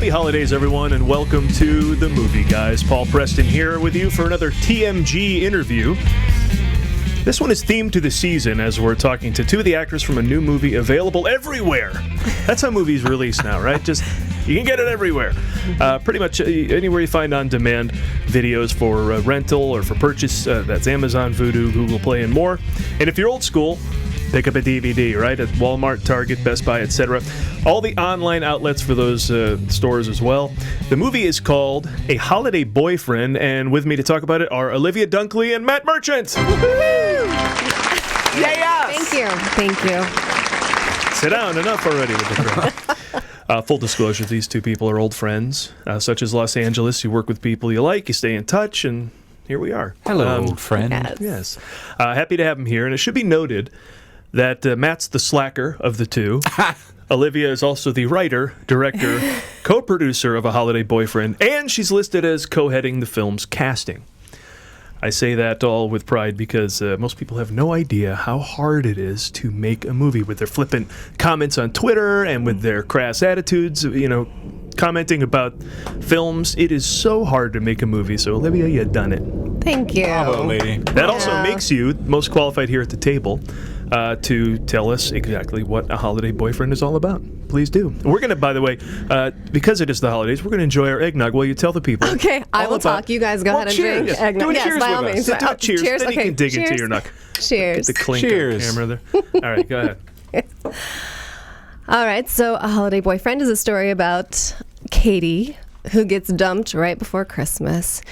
Happy holidays, everyone, and welcome to The Movie Guys. Paul Preston here with you for another TMG interview. This one is themed to the season as we're talking to two of the actors from a new movie available everywhere. That's how movies release now, right? Just, you can get it everywhere. Pretty much anywhere you find on-demand videos for rental or for purchase. That's Amazon, Vudu, Google Play, and more. And if you're old school, pick up a DVD, right? At Walmart, Target, Best Buy, etc. All the online outlets for those stores as well. The movie is called A Holiday Boyfriend, and with me to talk about it are Olivia Dunkley and Matt Merchant. Woo-hoo! Yeah. Thank you. Sit down, enough already with the crowd. Full disclosure, these two people are old friends, such as Los Angeles. You work with people you like, you stay in touch, and here we are. Hello, old friend. Yes. Happy to have him here, and it should be noted that Matt's the slacker of the two. Olivia is also the writer, director, co-producer of A Holiday Boyfriend, and she's listed as co-heading the film's casting. I say that all with pride because most people have no idea how hard it is to make a movie with their flippant comments on Twitter and with their crass attitudes, commenting about films. It is so hard to make a movie. So, Olivia, you've done it. Thank you. Bravo, lady. That also makes you most qualified here at the table to tell us exactly what A Holiday Boyfriend is all about. Please do. We're going to, by the way, because it is the holidays, we're going to enjoy our eggnog while you tell the people. Okay, I will talk. You guys go ahead and cheers. drink eggnog. Do a cheers by all with means. us. Do a cheers. Cheers. Then Okay. you can dig Cheers. into your knuck. Cheers. The clink Cheers. camera there. All right, go ahead. All right, so A Holiday Boyfriend is a story about Katie, who gets dumped right before Christmas,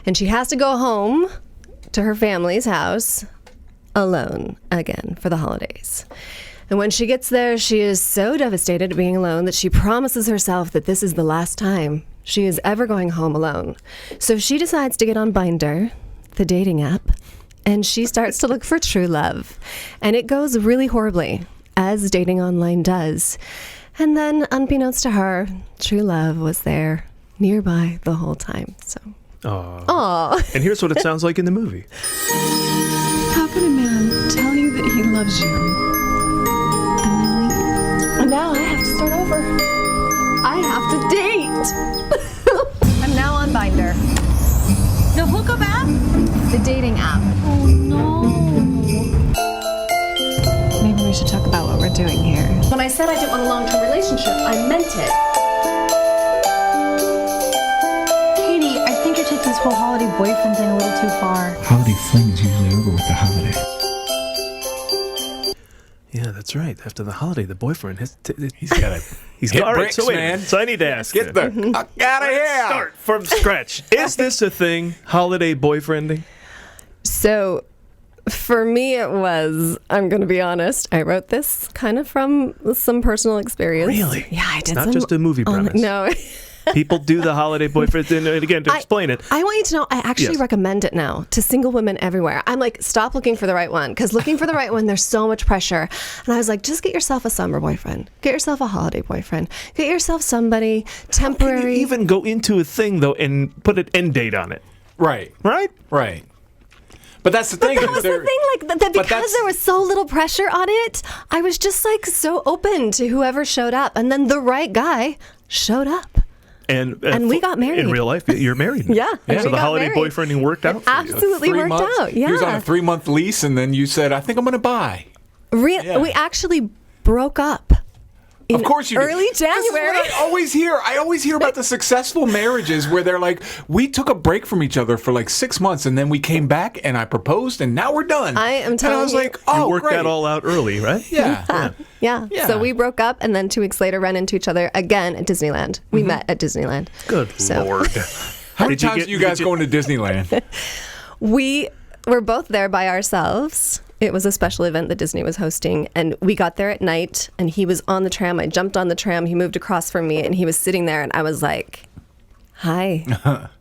and she has to go home to her family's house alone again for the holidays. And when she gets there, she is so devastated at being alone that she promises herself that this is the last time she is ever going home alone. So she decides to get on Grindr, the dating app, and she starts to look for true love. And it goes really horribly, as dating online does. And then, unbeknownst to her, true love was there nearby the whole time. So, Aww. And here's what it sounds like in the movie. How can a man tell you that he loves you and then leave? and now I have to start over. I have to date. I'm now on Grindr, The hookup app? the dating app. Oh no. Maybe we should talk about what we're doing here. When I said I didn't want a long-term relationship, I meant it. Katie, I think you're taking this whole holiday boyfriend thing a little too far. Holiday fling is usually over with the holiday. Yeah, that's right. After the holiday, the boyfriend has He's got it. he's hit all right, bricks, so wait, man. So I need to ask Get you. the fuck out of here. Start from scratch. Is this a thing? Holiday boyfriending? So, for me, it was, I'm going to be honest, I wrote this kind of from some personal experience. Really? Yeah, I did. It's not some just a movie premise. No. People do the holiday boyfriend. And again, to explain it. I want you to know, I actually Yes. recommend it now to single women everywhere. I'm like, stop looking for the right one, because looking for the right one, there's so much pressure. And I was like, just get yourself a summer boyfriend. Get yourself a holiday boyfriend. Get yourself somebody temporary. Can you even go into a thing, though, and put an end date on it? Right. Right? Right. But that's the thing. That was the thing, like that because there was so little pressure on it, I was just like so open to whoever showed up, and then the right guy showed up. And we got married. In real life, you're married. Yeah, and So we the got holiday married. boyfriending worked out for you. Absolutely 3 worked months. out. Yeah. He was on a 3-month lease, and then you said, I think I'm going to buy. Yeah. We actually broke up. Of course you did. Early January. This is what I always hear. I always hear about the successful marriages where they're like, we took a break from each other for like 6 months, and then we came back, and I proposed, and now we're done. I am And I telling was you. like, oh, You worked great. that all out early, right? Yeah. Yeah. Yeah. So we broke up, and then 2 weeks later ran into each other again at Disneyland. We met at Disneyland. Good So- Lord. How many Did you times get- are you guys did you- going to Disneyland? We were both there by ourselves. It was a special event that Disney was hosting, and we got there at night, and he was on the tram. I jumped on the tram. He moved across from me, and he was sitting there, and I was like, hi,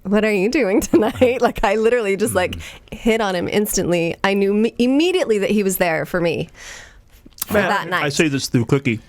what are you doing tonight? Like, I literally just hit on him instantly. I knew immediately that he was there for me for that night. I say this through Cookie.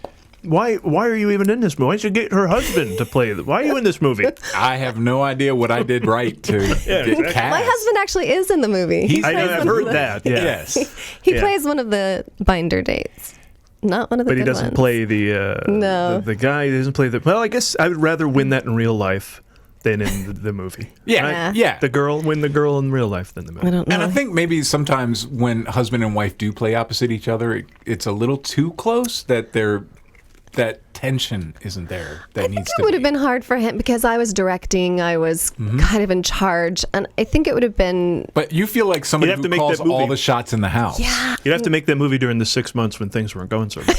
Why are you even in this movie? Why don't you get her husband to play it? Why are you in this movie? I have no idea what I did right to get exactly. cast. My husband actually is in the movie. He's- I know, I've heard that. Yeah. Yes. He Yeah. plays one of the binder dates. Not one of the But he good doesn't ones. play the No. the guy. He doesn't play the. Well, I guess I would rather win that in real life than in the movie. Yeah, Right? yeah. The girl win the girl in real life than the movie. I don't know. And I think maybe sometimes when husband and wife do play opposite each other, it's a little too close that that tension isn't there. That I needs think to it would have be. been hard for him because I was directing. I was kind of in charge, and I think it would have been But you feel like somebody You'd have who to make calls that movie. all the shots in the house. You'd have to make that movie during the 6 months when things weren't going so good.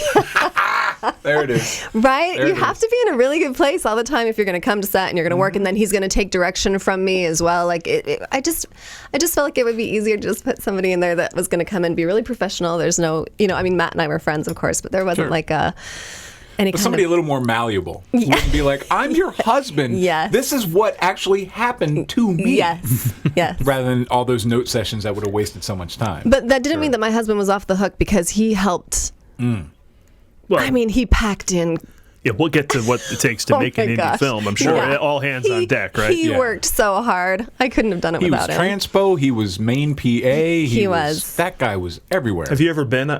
There it is. right. There You it have is. to be in a really good place all the time if you're going to come to set and you're going to work, and then he's going to take direction from me as well. Like I just felt like it would be easier to just put somebody in there that was going to come and be really professional. There's no, I mean, Matt and I were friends, of course, but there wasn't Sure. like any But kind somebody of a little more malleable wouldn't be like, I'm your husband. Yes. This is what actually happened to me. yes. Rather than all those note sessions that would have wasted so much time. But that didn't mean that my husband was off the hook because he helped. Well, I mean, he packed in. yeah, we'll get to what it takes to Oh make an my indie gosh. film. I'm sure Yeah. all hands on deck, right? He Yeah. worked so hard. I couldn't have done it He was without him. transpo. He was main PA. He was. That guy was everywhere. Have you ever been?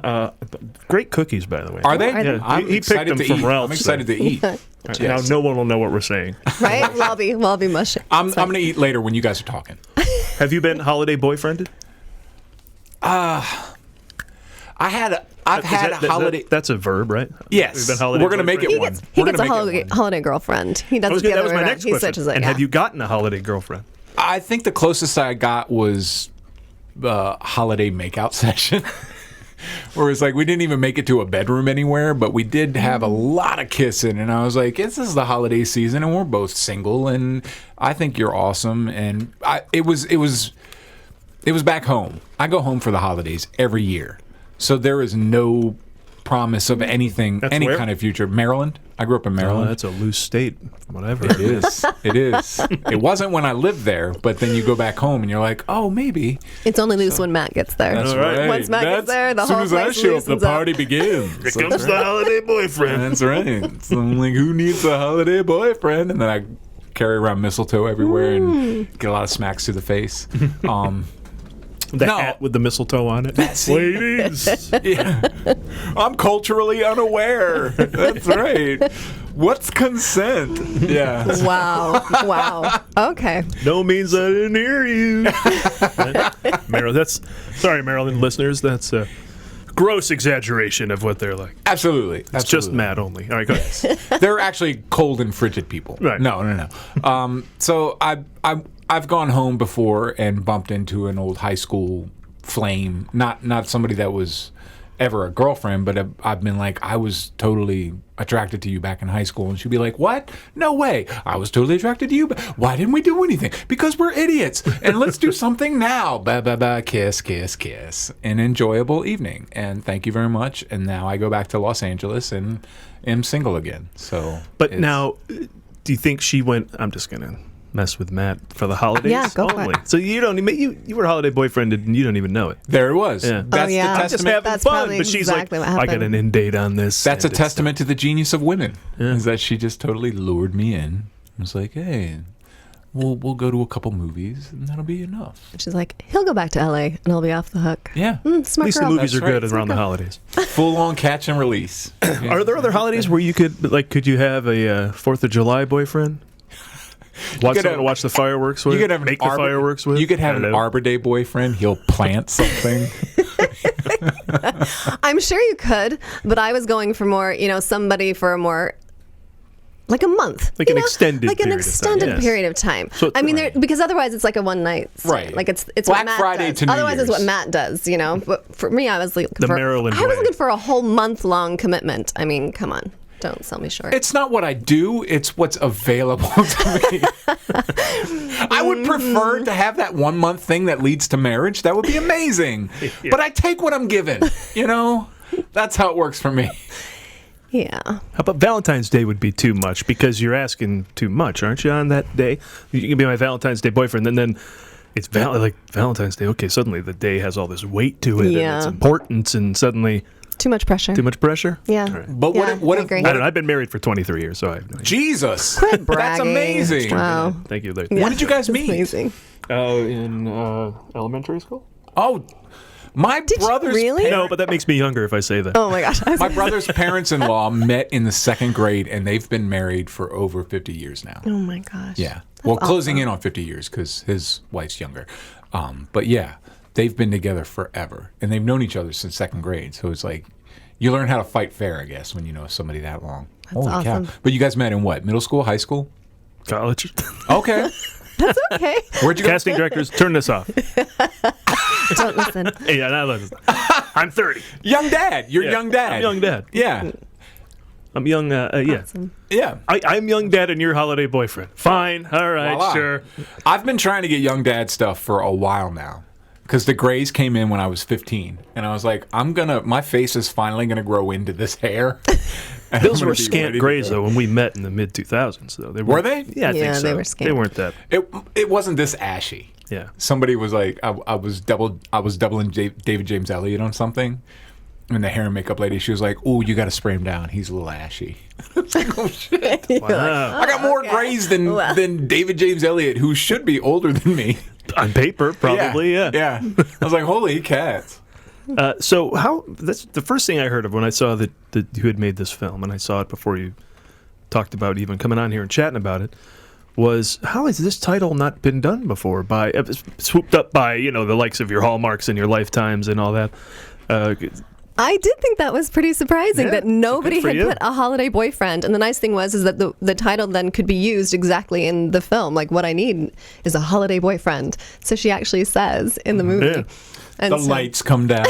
Great cookies, by the way. Are they? Are they? Yeah, I'm he picked excited them to from eat. Ralph's. I'm excited to eat. Now Yes. no one will know what we're saying. Right? Well, I'll be mushing. I'm going to eat later when you guys are talking. Have you been holiday boyfriended? I've had Is that- holiday. That's a verb, right? Yes. We've been holiday We're gonna make it boyfriend? one. He We're gets a gonna make it one. holiday girlfriend. He does it the That other was way my around. next He question. switches it. And yeah. have you gotten a holiday girlfriend? I think the closest I got was holiday makeout session. Where it's like we didn't even make it to a bedroom anywhere, but we did have a lot of kissing, and I was like, "This is the holiday season, and we're both single, and I think you're awesome." And it was back home. I go home for the holidays every year, so there is no promise of anything, That's any where? kind of future. Maryland. I grew up in Oh, Maryland. that's a loose state. Whatever It is. It is. It wasn't when I lived there, but then you go back home and you're like, oh, maybe. It's only loose when Matt gets there. That's All right. right. Once Matt gets there, the as soon whole as I place show up, the loosens up. party begins. Here comes the holiday boyfriend. That's right. So I'm like, who needs a holiday boyfriend? And then I carry around mistletoe everywhere and get a lot of smacks to the face. The No. hat with the mistletoe on it. See? Ladies. Yeah. I'm culturally unaware. That's right. What's consent? Yeah. Wow. Okay. No means I didn't hear you. Maryland, sorry, Maryland listeners. That's a gross exaggeration of what they're like. Absolutely. It's just Matt only. All right, go ahead. They're actually cold and frigid people. Right. No. So I've gone home before and bumped into an old high school flame. Not somebody that was ever a girlfriend, but I've been like, I was totally attracted to you back in high school. And she'd be like, what? No way. I was totally attracted to you. But why didn't we do anything? Because we're idiots. And let's do something now. Ba, ba, ba, kiss, kiss, kiss. An enjoyable evening. And thank you very much. And now I go back to Los Angeles and am single again. So, But it's- now, do you think she went? I'm just gonna mess with Matt for the holidays. Yeah, go for only. it. So you don't even you were holiday boyfriended and you don't even know it. There it was. Yeah. That's yeah. the I'm Just testament. having That's fun, probably but she's exactly like, what I got happened. an end date on this. That's a and it's testament to the genius of women. Yeah. Is that she just totally lured me in. I was like, hey, we'll go to a couple movies and that'll be enough. She's like, he'll go back to LA and I'll be off the hook. Yeah. At Smart least the girl. movies That's are good right. around the holidays. Full on catch and release. Are there other holidays where you could you have a 4th of July boyfriend? Watch could someone to have- watch the fireworks with? You could have make the fireworks with? You could have I an don't know. Arbor Day boyfriend. He'll plant something. I'm sure you could, but I was going for more, somebody for a more like a month, Like an extended like an period of time, extended yes. period of time. So- I mean, right. because otherwise it's like a one night, Right. Like it's Black what Matt Friday does. to New Otherwise, it's what Year's. Matt does. But for me, I was looking The for Maryland I was way. looking for a whole month long commitment. I mean, come on, don't sell me short. It's not what I do, it's what's available to me. I would prefer to have that 1 month thing that leads to marriage. That would be amazing. But I take what I'm given. That's how it works for me. Yeah. How about Valentine's Day would be too much because you're asking too much, aren't you, on that day? You can be my Valentine's Day boyfriend, and then it's Valentine's Day. Okay, suddenly the day has all this weight to it Yeah. and its importance, and suddenly Too much pressure. too much pressure? Yeah. All right. But Yeah, what I if agree. I don't know. I've been married for 23 years, so I have no idea. Jesus. Quit That's bragging. amazing. Wow. Thank you. When did you guys That's meet? amazing. In elementary school. Oh, my brother's really? No, but that makes me younger if I say that. Oh my gosh. My brother's parents-in-law met in the 2nd grade, and they've been married for over 50 years now. Oh my gosh. Yeah. Well, closing in on 50 years because his wife's younger. But yeah, they've been together forever, and they've known each other since 2nd grade. So it's like you learn how to fight fair, I guess, when you know somebody that long. That's awesome. Cow. But you guys met in what? Middle school, high school? College. Okay. That's okay. Where'd you go? Casting directors, turn this off. Don't listen. Yeah, now listen. I'm 30. Young dad. You're Yeah. young dad. I'm young dad. Yeah. I'm young. Yeah. Awesome. Yeah. I'm young dad and your holiday boyfriend. Fine. All right. Voila. Sure. I've been trying to get young dad stuff for a while now. Because the grays came in when I was 15. And I was like, my face is finally going to grow into this hair. And Those I'm were gonna be scant ready to grays, go. though, when we met in the mid-2000s, though. Were they? Yeah, I think so. they were scant. They weren't that. It wasn't this ashy. Yeah. Somebody was like, I was doubling David James Elliott on something. And the hair and makeup lady, she was like, "Oh, you got to spray him down. He's a little ashy." I was like, "Oh shit! Wow. I got more grays than David James Elliott, who should be older than me." On paper, probably, yeah. Yeah. I was like, "Holy cats!" So that's the first thing I heard of when I saw that you had made this film, and I saw it before you talked about even coming on here and chatting about it, was how has this title not been done before? Swooped up by, the likes of your Hallmarks and your Lifetimes and all that. I did think that was pretty surprising Yeah, that nobody good for had you. put a holiday boyfriend. And the nice thing was is that the title then could be used exactly in the film. Like, what I need is a holiday boyfriend. So she actually says in the movie. Yeah. And The so- lights come down,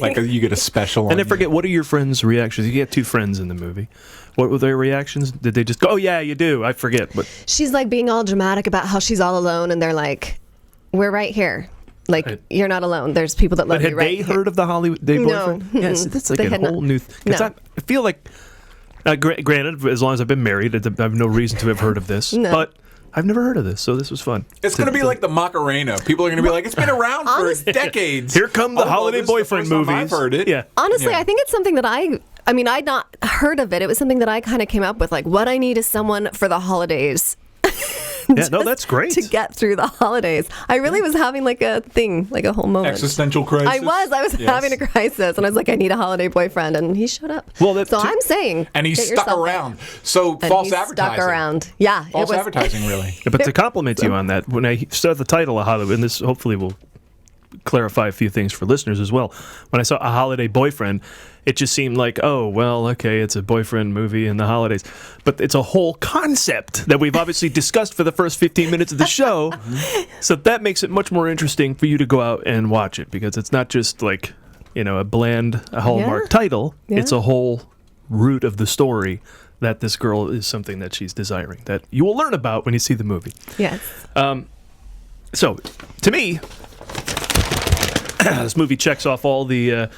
like you get a special. And I on forget, what are your friends' reactions? You get 2 friends in the movie. What were their reactions? Did they just go, "Oh, yeah, you do"? I forget. But She's like being all dramatic about how she's all alone. And they're like, we're right here. Like, Right. you're not alone. There's people that love had you right they here. heard of the Holiday No. boyfriend? Yes, that's like They a had whole not. new. Because No. I feel like, granted, as long as I've been married, I have no reason to have heard of this. No. But I've never heard of this, so this was fun. It's going to be like the Macarena. People are going to be like, "It's been around for Honestly- decades." Here come the Oh, well, holiday this is the boyfriend first time movies. I've heard it. Yeah. Honestly, Yeah. I think it's something that I mean, I'd not heard of it. It was something that I kind of came up with. Like, what I need is someone for the holidays. Yeah, no, that's great. To get through the holidays. I really was having like a thing, like a whole moment. Existential crisis. I was Yes. having a crisis, and I was like, I need a holiday boyfriend, and he showed up. Well, that so too- I'm saying, And he's get stuck yourself around. So and false he's advertising. Stuck around. Yeah, False it was advertising, really. Yeah, but to compliment you on that, when I saw the title of Hollywood, and this hopefully will clarify a few things for listeners as well. When I saw A Holiday Boyfriend, it just seemed like, oh, well, okay, it's a boyfriend movie in the holidays. But it's a whole concept that we've obviously discussed for the first 15 minutes of the show. So that makes it much more interesting for you to go out and watch it, because it's not just like, a bland Hallmark Yeah. title. Yeah. It's a whole root of the story that this girl is something that she's desiring, that you will learn about when you see the movie. Yes. So, to me, this movie checks off all you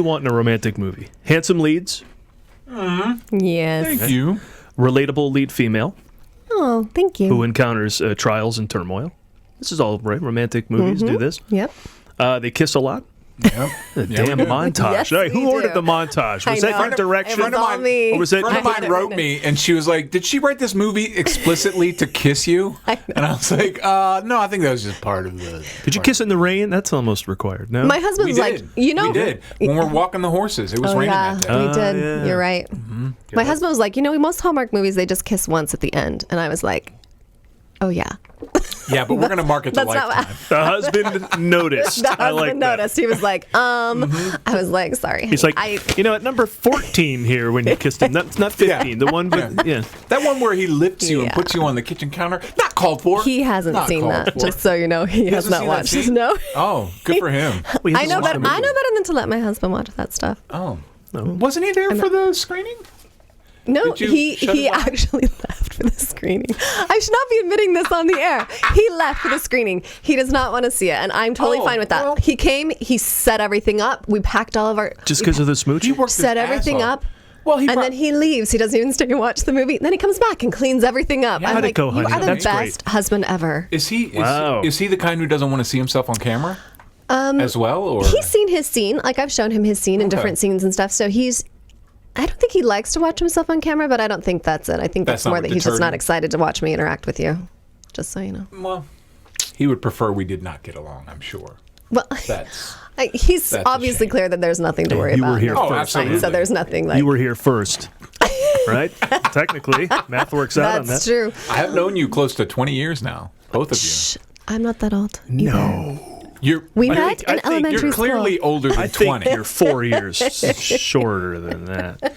want in a romantic movie. Handsome leads, Yes. Thank you. relatable lead female Oh, thank you. who encounters trials and turmoil. This is all right. Romantic movies do this. Yep. They kiss a lot. Yep. A Yeah, damn we do. montage. Yes, Hey, who we ordered do. the montage? I Was that know. from direction? It was all me. Or was it? A friend of I mine hate it wrote when me, and she was like, "Did she write this movie explicitly to kiss you?" And I was like, "No, I think that was just part of the." Did you kiss in the rain? That's almost required. No. My We husband's did. like, we did when we're walking the horses. It was Oh, raining yeah, that day. we did. yeah. You're right. My husband was like, most Hallmark movies, they just kiss once at the end. And I was like, oh, yeah. Yeah, but we're gonna market the That's not lifetime. what The husband noticed. the I husband like that. noticed. He was like, I was like, sorry. He's like, I, at number 14 here when you kissed him. That's not 15. The one, but yeah. That one where he lifts you and Yeah. puts you on the kitchen counter, not called for. he hasn't Not seen called that, for. just so you know. He has hasn't not seen that watched scene? it. No. Oh, good for him. Well, he I know doesn't better. watch I know better than to let my husband watch that stuff. Oh, wasn't he there for the screening? No, Did you he shut his mouth? actually left for the screening. I should not be admitting this on the air. He left for the screening. He does not want to see it, and I'm totally Oh, fine with that. well- He came, he set everything up. We packed all of our Just because of the smooch? He worked his set ass everything off. up. Well, he and brought- then he leaves. He doesn't even stay and watch the movie. Then he comes back and cleans everything up. I'm How'd it like, go, you honey? are the That's best husband ever. Is he? Wow. Is he the kind who doesn't want to see himself on camera? As well, or He's seen his scene. Like, I've shown him his scene in Okay. different scenes and stuff. So I don't think he likes to watch himself on camera, but I don't think that's it. I think That's that's not more what that he's just deterred not him. excited to watch me interact with you. Just so you know. well, he would prefer we did not get along. I'm sure. Well, That's he's That's a obviously shame. clear that there's nothing to worry you about. were here in this first. fight, so there's nothing like. You were here first, right? Technically, math works out on that. That's true. I have known you close to 20 years now, both of you. Shh, I'm not that old. No. We I met think- in I think elementary You're clearly school. older than I think 20. you're 4 years shorter than that.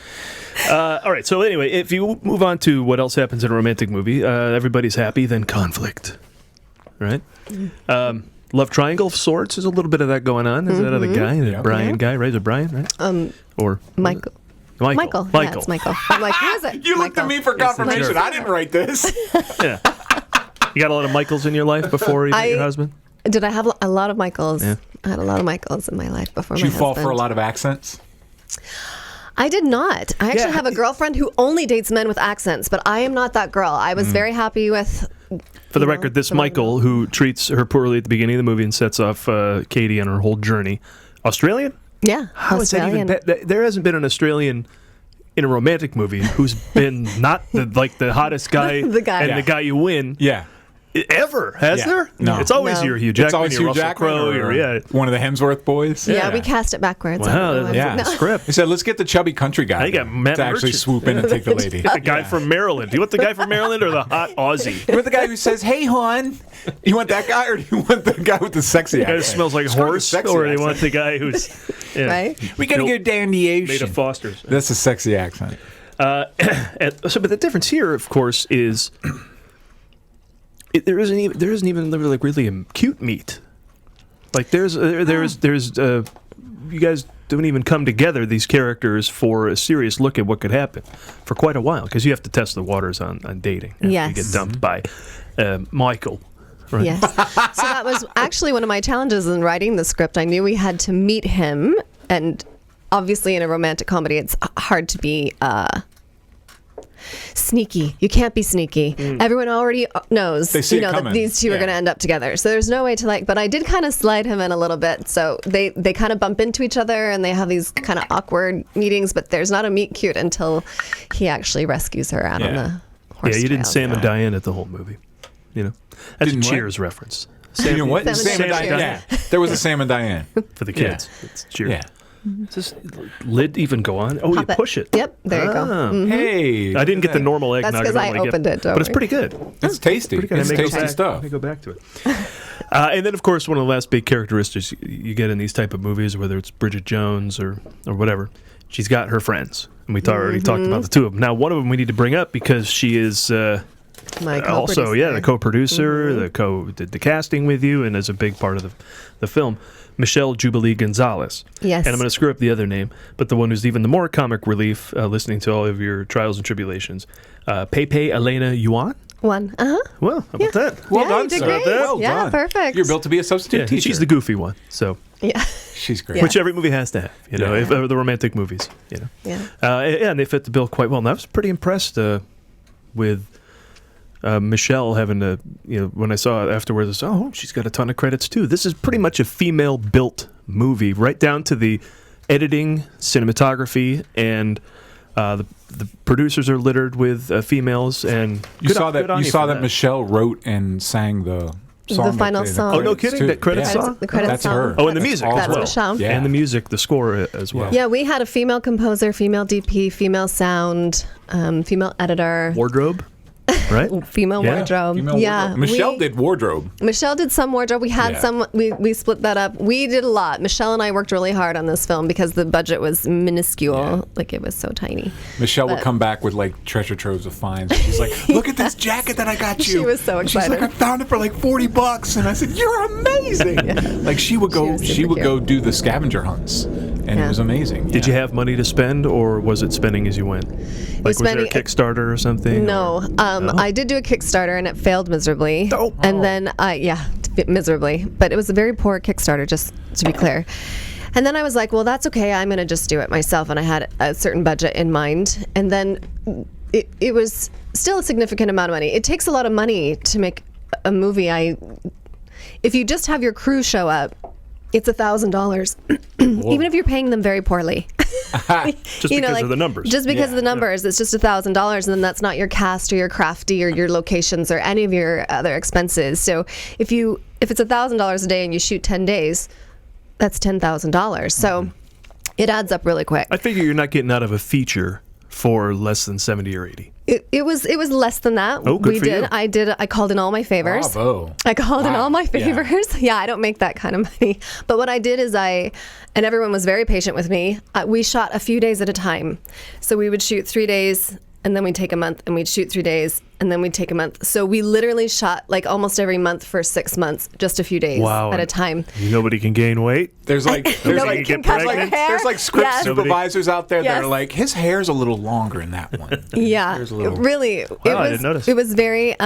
All right. So anyway, if you move on to what else happens in a romantic movie, everybody's happy, then conflict, right? Love triangle of sorts. There's a little bit of that going on. There's that other guy, the Brian guy, right? Is it Brian, right? Or Michael. Michael. Yeah, it's Michael. I'm like, who is it? You looked at Michael. me for confirmation. I didn't write this. Yeah. You got a lot of Michaels in your life before you met your husband? Did I have a lot of Michaels? Yeah. I had a lot of Michaels in my life before Did my you fall husband. for a lot of accents? I did not. I actually have a girlfriend who only dates men with accents, but I am not that girl. I was very happy with. For the record, this Michael, who treats her poorly at the beginning of the movie and sets off Katie on her whole journey, Australian? Yeah, How is that even? There hasn't been an Australian in a romantic movie who's been not the hottest guy The guy. and Yeah. the guy you win Yeah. ever, has Yeah. there? No. It's always No. your Hugh Jackman, It's always your Hugh Russell Jackman Crowe, or your one of the Hemsworth boys. Yeah, we cast it backwards. I Wow, don't know why. Yeah. No. script. He said, let's get the chubby country guy I got then Matt to actually Merchant. swoop in and take the lady. The guy from Maryland. Do you want the guy from Maryland or the hot Aussie? You want the guy who says, hey, hon? You want that guy or do you want the guy with the sexy The guy who accent? smells like a Start with horse, sexy or do you accent. want the guy who's Right? We got to built- go down the made ocean. of Foster's? That's a sexy accent. But the difference here, of course, is there isn't even really a cute meet. Like there's you guys don't even come together, these characters, for a serious look at what could happen for quite a while, because you have to test the waters on dating. After Yes. you get dumped by Michael. Right? Yes. So that was actually one of my challenges in writing the script. I knew we had to meet him, and obviously in a romantic comedy, it's hard to be sneaky. You can't be sneaky. Everyone already knows, They see it that coming. these two are Yeah. going to end up together. So there's no way to but I did kind of slide him in a little bit. So they kind of bump into each other and they have these kind of awkward meetings, but there's not a meet cute until he actually rescues her out on Yeah. the horse Yeah, you didn't trail. Sam and Diane at the whole movie. You know, that's Didn't a what? Cheers reference. You know what? Sam and Sam and Diane. Diane. Yeah. There was a Sam and Diane. For the kids. It's Cheers. Yeah. Does this lid even go on? Oh, you Pop it. push it. Yep, there you go. Ah. Hey. I didn't get the normal eggnog. That's 'cause I normally opened it, don't but it's worry. pretty good. It's tasty. Pretty good. It's I may go tasty back- stuff. I may go back to it. And then, of course, one of the last big characteristics you get in these type of movies, whether it's Bridget Jones or whatever, she's got her friends, and we already talked about the two of them. Now, one of them we need to bring up because she is My also, co-producer. the co-producer, did the casting with you, and is a big part of the film. Michelle Jubilee Gonzalez. Yes. And I'm going to screw up the other name, but the one who's even the more comic relief, listening to all of your trials and tribulations, Pepe Elena Yuan. One. Well, how about that? Well Yeah, done, you did sir. great. Well Yeah, done. perfect. You're built to be a substitute Yeah, teacher. she's the goofy one, so Yeah. She's great. which every movie has to have, Yeah. if, the romantic movies, Yeah. and they fit the bill quite well. And I was pretty impressed with Michelle having to, when I saw it afterwards, she's got a ton of credits too. This is pretty much a female-built movie, right down to the editing, cinematography, and the producers are littered with females. And You good saw on- that. good on You saw for that Michelle wrote and sang the song. that final played in song. Oh, no credits, kidding? too. That credit Yeah. song? The credit That's song. her. Oh, and the That's music all as That's well. Michelle. Yeah. And the music, the score as well. Yeah, we had a female composer, female DP, female sound, female editor, Wardrobe, right? female Yeah. wardrobe. Female Yeah, wardrobe. Michelle did wardrobe. Michelle did some wardrobe. We had Yeah. some. We split that up. We did a lot. Michelle and I worked really hard on this film because the budget was minuscule. Yeah. Like it was so tiny. Michelle would But- come back with like treasure troves of finds. She's like, "Look at this jacket that I got you." She was so And she's like, excited. "I found it for like $40," and I said, "You're amazing!" Like she would go, was super she would go cute. do the scavenger hunts, and it Yeah. was amazing. Did you have money to spend, or was it spending as you went? Like, was there a spending- Kickstarter or something? No, or- I did do a Kickstarter and it failed miserably. Oh. And then, miserably. But it was a very poor Kickstarter, just to be clear. And then I was like, well, that's okay. I'm going to just do it myself. And I had a certain budget in mind. And then it was still a significant amount of money. It takes a lot of money to make a movie. If you just have your crew show up, it's $1,000, even if you're paying them very poorly. Just because of the numbers. Just because of the numbers, it's just $1,000, and then that's not your cast or your crafty or your locations or any of your other expenses. So if it's $1,000 a day and you shoot 10 days, that's $10,000. So it adds up really quick. I figure you're not getting out of a feature for less than 70 or 80. It was less than that. Oh, good for you. I called in all my favors. Bravo. I called in all my favors. Yeah, I don't make that kind of money. But what I did is and everyone was very patient with me. We shot a few days at a time. So we would shoot 3 days, and then we'd take a month, and we'd shoot 3 days, and then we'd take a month. So we literally shot like almost every month for 6 months, just a few days at a time. Nobody can gain weight. There's like script supervisors out there that are like, his hair's a little longer in that one. Yeah, really. I didn't notice. It was very.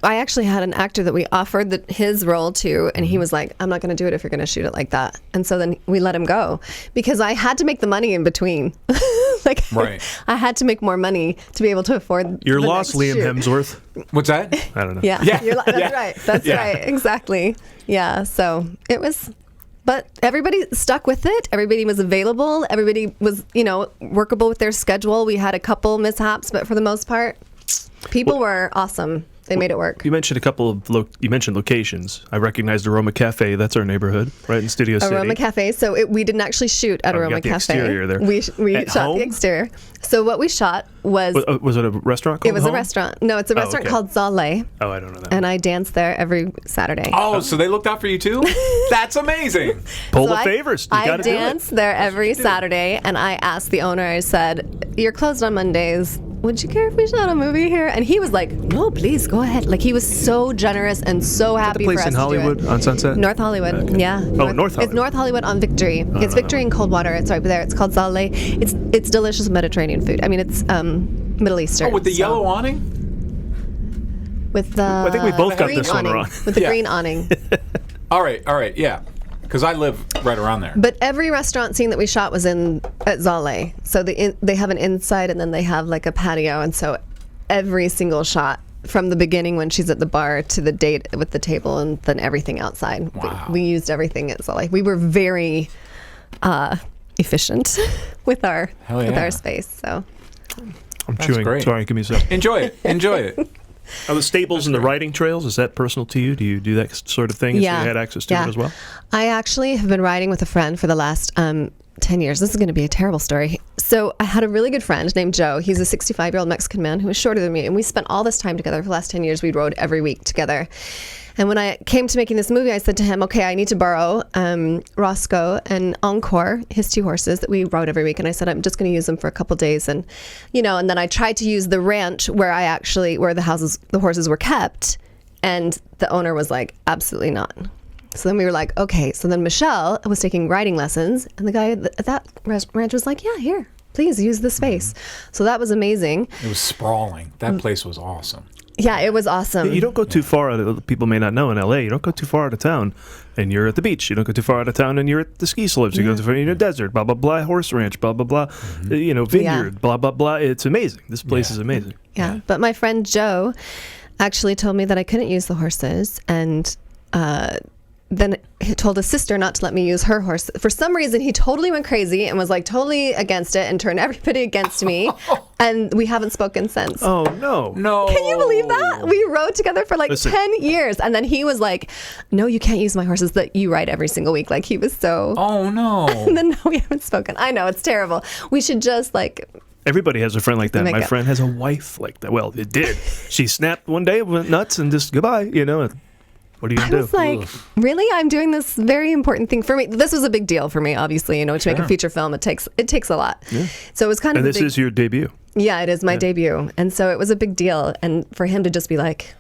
I actually had an actor that we offered his role to, and he was like, I'm not going to do it if you're going to shoot it like that. And so then we let him go because I had to make the money in between. I had to make more money to be able to afford Your loss, Liam Hemsworth. What's that? I don't know. Yeah. That's right. That's right. Exactly. Yeah. So it was, but everybody stuck with it. Everybody was available. Everybody was, workable with their schedule. We had a couple mishaps, but for the most part, people were awesome. They made it work. You mentioned a couple of locations. I recognized Aroma Cafe. That's our neighborhood, right in Studio City. Aroma Cafe. So we didn't actually shoot at Aroma Cafe. Exterior there. We shot the exterior. So what we shot was it a restaurant called It was a restaurant. No, it's a restaurant called Zale. Oh, I don't know that. And I danced there every Saturday. Oh, so they looked out for you too? That's amazing. Pull the favors. I danced there every Saturday, and I asked the owner, I said, "You're closed on Mondays. Would you care if we shot a movie here?" And he was like, "No, please, go ahead." Like, he was so generous and so happy for us to do it. The place in Hollywood on Sunset? North Hollywood, okay. yeah. North Hollywood. It's North Hollywood on Victory. It's Victory and Coldwater. It's right there. It's called Zale. It's delicious Mediterranean food. I mean, it's Middle Eastern. Oh, with the yellow awning? With the I think we both got this one awning, wrong. with the green awning. All right, yeah. Because I live right around there. But every restaurant scene that we shot was at Zale. So they have an inside, and then they have like a patio. And so every single shot, from the beginning when she's at the bar to the date with the table, and then everything outside. Wow. We used everything at Zale. We were very efficient with our space. So I'm chewing. Great. Sorry, give me a second. Enjoy it. Are the stables and the riding trails, is that personal to you? Do you do that sort of thing? Yeah. So you had access to it as well? I actually have been riding with a friend for the last 10 years. This is going to be a terrible story. So I had a really good friend named Joe. He's a 65-year-old Mexican man who was shorter than me. And we spent all this time together for the last 10 years. We rode every week together. And when I came to making this movie, I said to him, okay, I need to borrow Roscoe and Encore, his 2 horses that we rode every week. And I said, I'm just going to use them for a couple days. And, and then I tried to use the ranch where the horses were kept. And the owner was like, absolutely not. So then we were like, okay. So then Michelle was taking riding lessons. And the guy at that ranch was like, yeah, here, please use the space. So that was amazing. It was sprawling. That place was awesome. Yeah, it was awesome. You don't go too far out of, people may not know in LA, you don't go too far out of town and you're at the beach. You don't go too far out of town and you're at the ski slopes. You go too far in a desert, blah, blah, blah, horse ranch, blah, blah, blah, vineyard, blah, blah, blah. It's amazing. This place is amazing. Yeah, but my friend Joe actually told me that I couldn't use the horses, and then he told his sister not to let me use her horse. For some reason, he totally went crazy and was like totally against it and turned everybody against me. And we haven't spoken since. Oh, no. Can you believe that? We rode together for 10 years. And then he was like, no, you can't use my horses that you ride every single week. Like, he was so... Oh, no. And then we haven't spoken. I know, it's terrible. We should just Everybody has a friend like that. My friend has a wife like that. Well, it did. She snapped one day, went nuts, and just goodbye, What are you going to do? I was like, really? I'm doing this very important thing for me. This was a big deal for me, obviously. To make a feature film, it takes a lot. Yeah. So it was kind of. And this is your debut. Yeah, it is my debut, and so it was a big deal. And for him to just be like,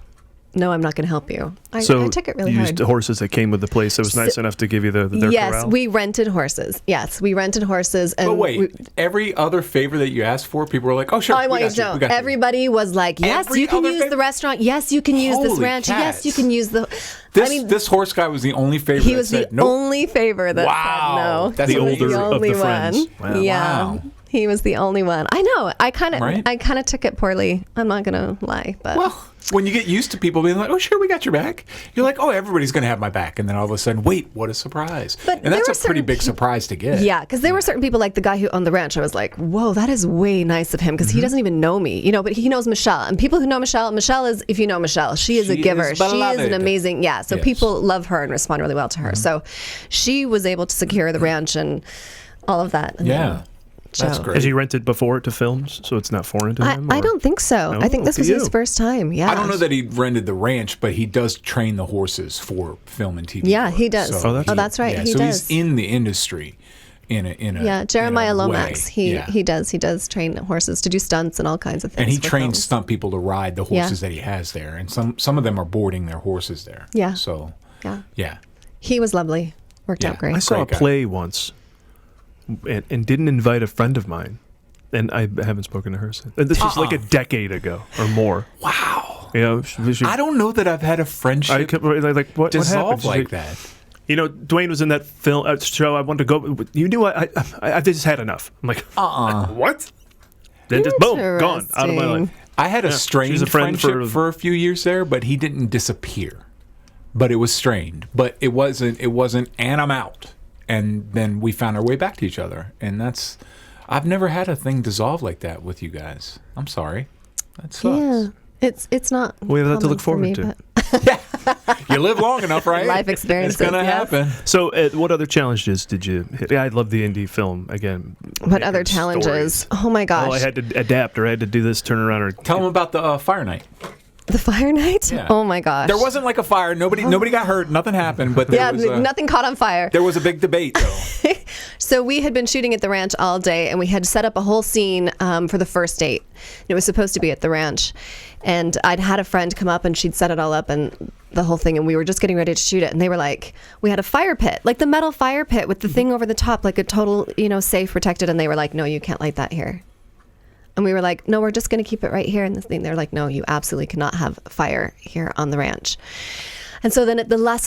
"No, I'm not going to help you," I took it really hard. You used horses that came with the place. It was nice enough to give you their corral. We rented horses. Yes, we rented horses. And but wait, every other favor that you asked for, people were like, "Oh, sure." I want you to know. Everybody was like, "Yes, you can use the restaurant. Yes, you can use this ranch. Yes, you can use the." This horse guy was the only favor. He was the only favor that said no. That's the older of the friends. Wow. Yeah. He was the only one. I know. I kind Right? of took it poorly. I'm not gonna lie, but Well, when you get used to people being like, "Oh, sure, we got your back," you're like, "Oh, everybody's going to have my back," and then all of a sudden, wait, what a surprise! But And that's there a were pretty certain big surprise to get. yeah, because there were certain people like the guy who owned the ranch. I was like, whoa, that is way nice of him because he doesn't even know me, but he knows Michelle. And people who know Michelle is, if you know Michelle, she is a She giver. is She is beloved. an amazing, so Yes. people love her and respond really well to her. So she was able to secure the ranch and all of that. And Yeah. then That's Joe. great. Has he rented before to films, so it's not foreign to him? I or- don't think so. No? I think this Look was at his you. first time. Yeah. I don't know that he rented the ranch, but he does train the horses for film and TV. Yeah, work. he does. Oh, that's- that's right. Yeah, He so does. he's in the industry in a Yeah, Jeremiah in a Lomax. way. He does train horses to do stunts and all kinds of things. And he for trains films. stunt people to ride the horses that he has there, and some of them are boarding their horses there. Yeah. So Yeah. yeah. He was lovely. Worked Yeah. out great. I saw a Great guy. play once and didn't invite a friend of mine, and I haven't spoken to her since. And this was like a decade ago or more. Wow. I I don't know that I've had a friendship like what dissolve happened? like that. Dwayne was in that film show. I wanted to go. You knew I just had enough. I'm like, what? Then just boom, gone out of my life. I had a She's strained a friend friendship for a few years there, but he didn't disappear. But it was strained. But it wasn't, and I'm out. And then we found our way back to each other. And I've never had a thing dissolve like that with you guys. I'm sorry. That sucks. Yeah, it's not. We have that to common look for forward me, to. but You live long enough, right? Life experiences, It's going to yes. happen. So, what other challenges did you hit? Yeah, I love the indie film again. What making other challenges? stories. Oh my gosh! Oh, I had to adapt, or I had to do this, turn around, or Tell them about the fire night. The fire night. Yeah. Oh my gosh! There wasn't like a fire. Nobody got hurt. Nothing happened. But there was nothing caught on fire. There was a big debate, though. So we had been shooting at the ranch all day, and we had set up a whole scene for the first date. It was supposed to be at the ranch, and I'd had a friend come up, and she'd set it all up and the whole thing, and we were just getting ready to shoot it, and they were like, we had a fire pit, like the metal fire pit with the thing over the top, like a total, safe, protected, and they were like, no, you can't light that here. And we were like, no, we're just going to keep it right here in this thing. They're like, no, you absolutely cannot have fire here on the ranch. And so then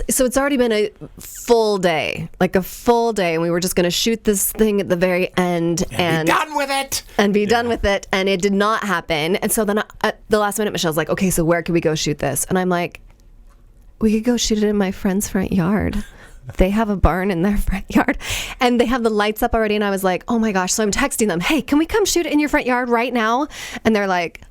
so it's already been a full day, and we were just going to shoot this thing at the very end and be done with it. and be done with it. And it did not happen. And so then at the last minute, Michelle's like, okay, so where could we go shoot this? And I'm like, we could go shoot it in my friend's front yard. They have a barn in their front yard and they have the lights up already. And I was like, oh my gosh. So I'm texting them, hey, can we come shoot it in your front yard right now? And they're like,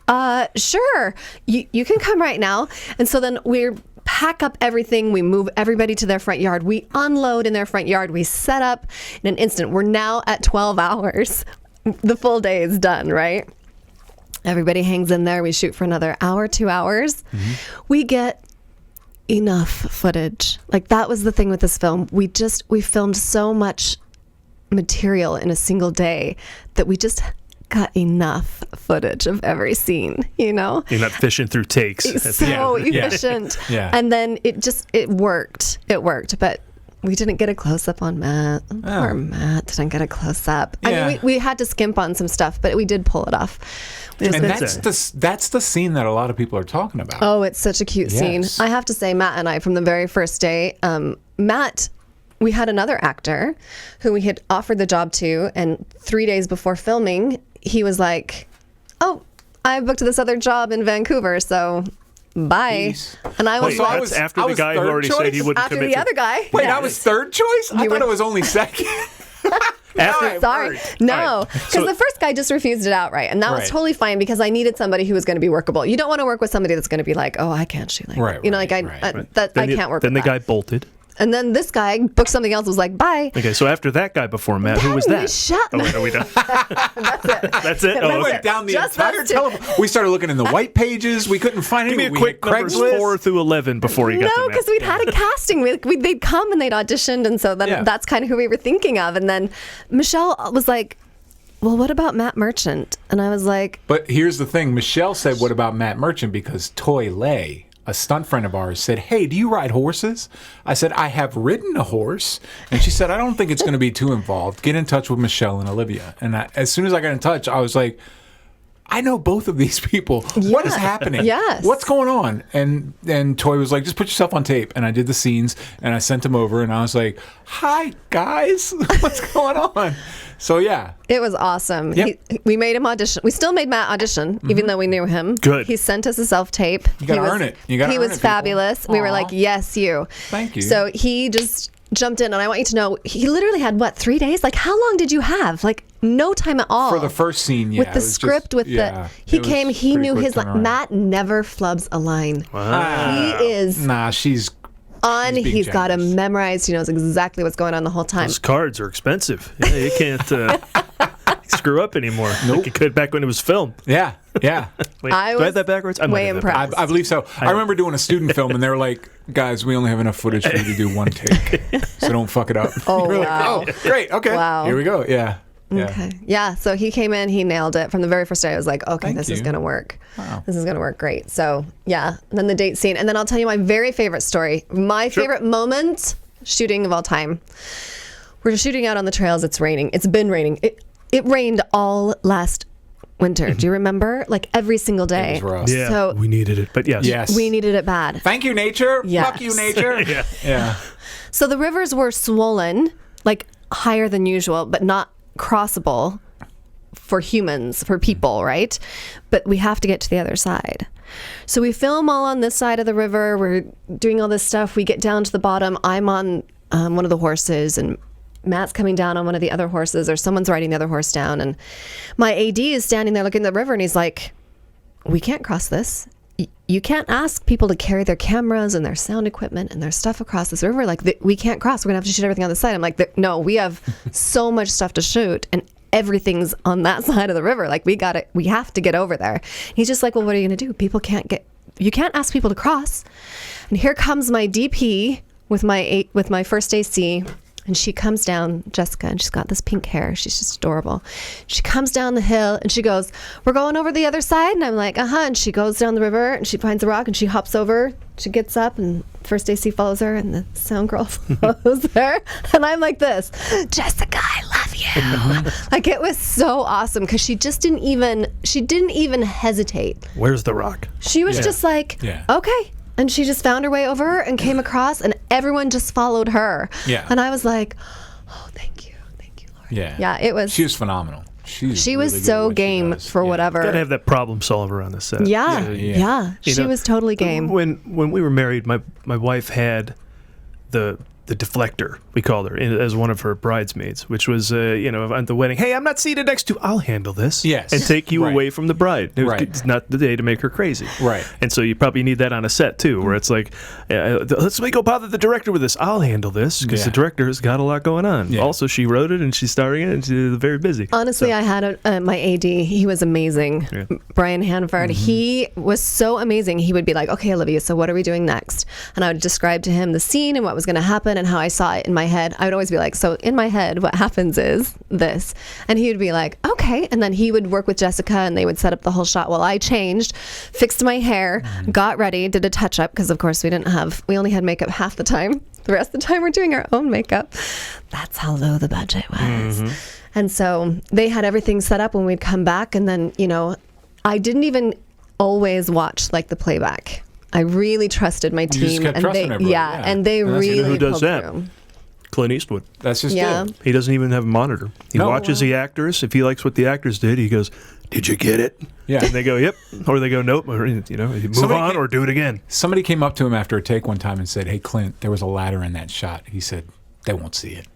sure, you can come right now. And so then we pack up everything. We move everybody to their front yard. We unload in their front yard. We set up in an instant. We're now at 12 hours. The full day is done, right? Everybody hangs in there. We shoot for another hour, 2 hours. We get enough footage. Like that was the thing with this film. We filmed so much material in a single day that we just got enough footage of every scene, you're not fishing through takes. It's so efficient. Yeah. And then it worked. It worked, but we didn't get a close up on Matt. Poor Matt didn't get a close up. I Yeah. mean, we had to skimp on some stuff, but we did pull it off. And that's the scene that a lot of people are talking about. Oh, it's such a cute scene. Yes. I have to say, Matt and I, from the very first day, Matt, we had another actor who we had offered the job to, and 3 days before filming, he was like, oh, I booked this other job in Vancouver, so bye. Jeez. And I was Wait, like, that's after I the was guy who third already said he choice? wouldn't after commit the to other guy. Wait, Yes. I was third choice? I thought it was only second. After, Sorry. No, because the first guy just refused it outright. And that was Right. totally fine because I needed somebody who was going to be workable. You don't want to work with somebody that's going to be like, oh, I can't shoot like Right, that. I can't work Then with the that. guy bolted. And then this guy booked something else, was like, bye. Okay, so after that guy before Matt, who was that? Michelle. Oh, wait, are we done? That's it? We Oh, went okay. down the Just entire those two. telephone. We started looking in the white pages. We couldn't find Give me any. a quick numbers Craigslist. 4 through 11 before you got to No, Matt. because we'd had a casting. They'd come and they'd auditioned. And so then Yeah. that's kind of who we were thinking of. And then Michelle was like, well, what about Matt Merchant? And I was like, But here's the thing. Michelle said, what about Matt Merchant? Because Toy Lay, a stunt friend of ours, said, hey, do you ride horses? I said, I have ridden a horse. And she said, I don't think it's going to be too involved. Get in touch with Michelle and Olivia. And as soon as I got in touch, I was like, I know both of these people. What is happening? Yes. What's going on? And Toy was like, just put yourself on tape. And I did the scenes and I sent them over and I was like, hi, guys. What's going on? So, yeah, It was awesome. Yep. We made him audition. We still made Matt audition, even though we knew him. Good. He sent us a self-tape. You gotta earn it. You gotta He earn was it, people. fabulous. We were Aw. like, yes, you. Thank you. So he just jumped in, and I want you to know, he literally had, 3 days? Like, how long did you have? Like, no time at all. For the first scene, yeah. With the script, he came, he knew his line. Matt never flubs a line. Wow. He is Nah, she's being he's got him generous. memorized. He knows exactly what's going on the whole time. Those cards are expensive. Yeah, you can't screw up anymore. Nope. Like you could back when it was filmed. Yeah. Wait, I do I was have that backwards? I might way have that impressed. backwards. I believe so. I remember doing a student film, and they were like, "Guys, we only have enough footage for you to do one take, so don't fuck it up." Oh, We're wow. Like, oh, great. Okay. Wow. Here we go. Yeah. Okay. Yeah. So he came in, he nailed it. From the very first day, I was like, okay, Thank this is you. going to work. Wow. This is going to work great. So, yeah. And then the date scene. And then I'll tell you my very favorite story. My favorite moment shooting of all time. We're shooting out on the trails. It's raining. It's been raining. It rained all last winter. Do you remember? Like every single day. It was rough. Yeah, So we needed it. But yes. Yes. we needed it bad. Thank you, nature. Yes. Fuck you, nature. Yeah. Yeah. So the rivers were swollen, like higher than usual, but not crossable for humans, for people, right? But we have to get to the other side. So we film all on this side of the river. We're doing all this stuff. We get down to the bottom. I'm on one of the horses, and Matt's coming down on one of the other horses, or someone's riding the other horse down. And my AD is standing there looking at the river, and he's like, we can't cross this. You can't ask people to carry their cameras and their sound equipment and their stuff across this river. Like, we can't cross. We're going to have to shoot everything on the side. I'm like, no, we have so much stuff to shoot, and everything's on that side of the river. Like, we have to get over there. He's just like, well, what are you going to do? You can't ask people to cross. And here comes my DP with my first AC. And she comes down, Jessica, and she's got this pink hair. She's just adorable. She comes down the hill and she goes, we're going over the other side? And I'm like, uh-huh. And she goes down the river and she finds a rock and she hops over. She gets up and first AC follows her and the sound girl follows her. And I'm like this, Jessica, I love you. Like, it was so awesome because she didn't even hesitate. Where's the rock? She was just like, okay. And she just found her way over and came across, and everyone just followed her. Yeah. And I was like, oh, thank you, Lord. Yeah. Yeah, it was. She was phenomenal. She was really good at so what she game does. for whatever. Got to have that problem solver on the set. Yeah. You She know, was totally game. When we were married, my wife had the deflector, we called her, as one of her bridesmaids, which was, at the wedding, hey, I'm not seated next to, I'll handle this. Yes. And take you Right. away from the bride. Right. It's not the day to make her crazy. Right. And so you probably need that on a set, too, where it's like, let's go bother the director with this. I'll handle this, because the director has got a lot going on. Yeah. Also, she wrote it, and she's starring in it, and she's very busy. Honestly, I had my AD. He was amazing. Yeah. Brian Hanford. He was so amazing. He would be like, okay, Olivia, so what are we doing next? And I would describe to him the scene and what was going to happen and how I saw it in my head. I would always be like, so in my head, what happens is this. And he would be like, okay. And then he would work with Jessica and they would set up the whole shot while I changed, fixed my hair, got ready, did a touch up because of course we only had makeup half the time. The rest of the time we're doing our own makeup. That's how low the budget was. And so they had everything set up when we'd come back. And then, I didn't even always watch like the playback. I really trusted my team. just kept trusting everybody, yeah. and they And that's- really You know who does pulled that? through. Clint Eastwood. That's just Yeah. it. He doesn't even have a monitor. He No. watches the actors. If he likes what the actors did, he goes, did you get it? Yeah. And they go, yep. Or they go, nope. Or, move Somebody on can- or do it again. Somebody came up to him after a take one time and said, hey, Clint, there was a ladder in that shot. He said, they won't see it.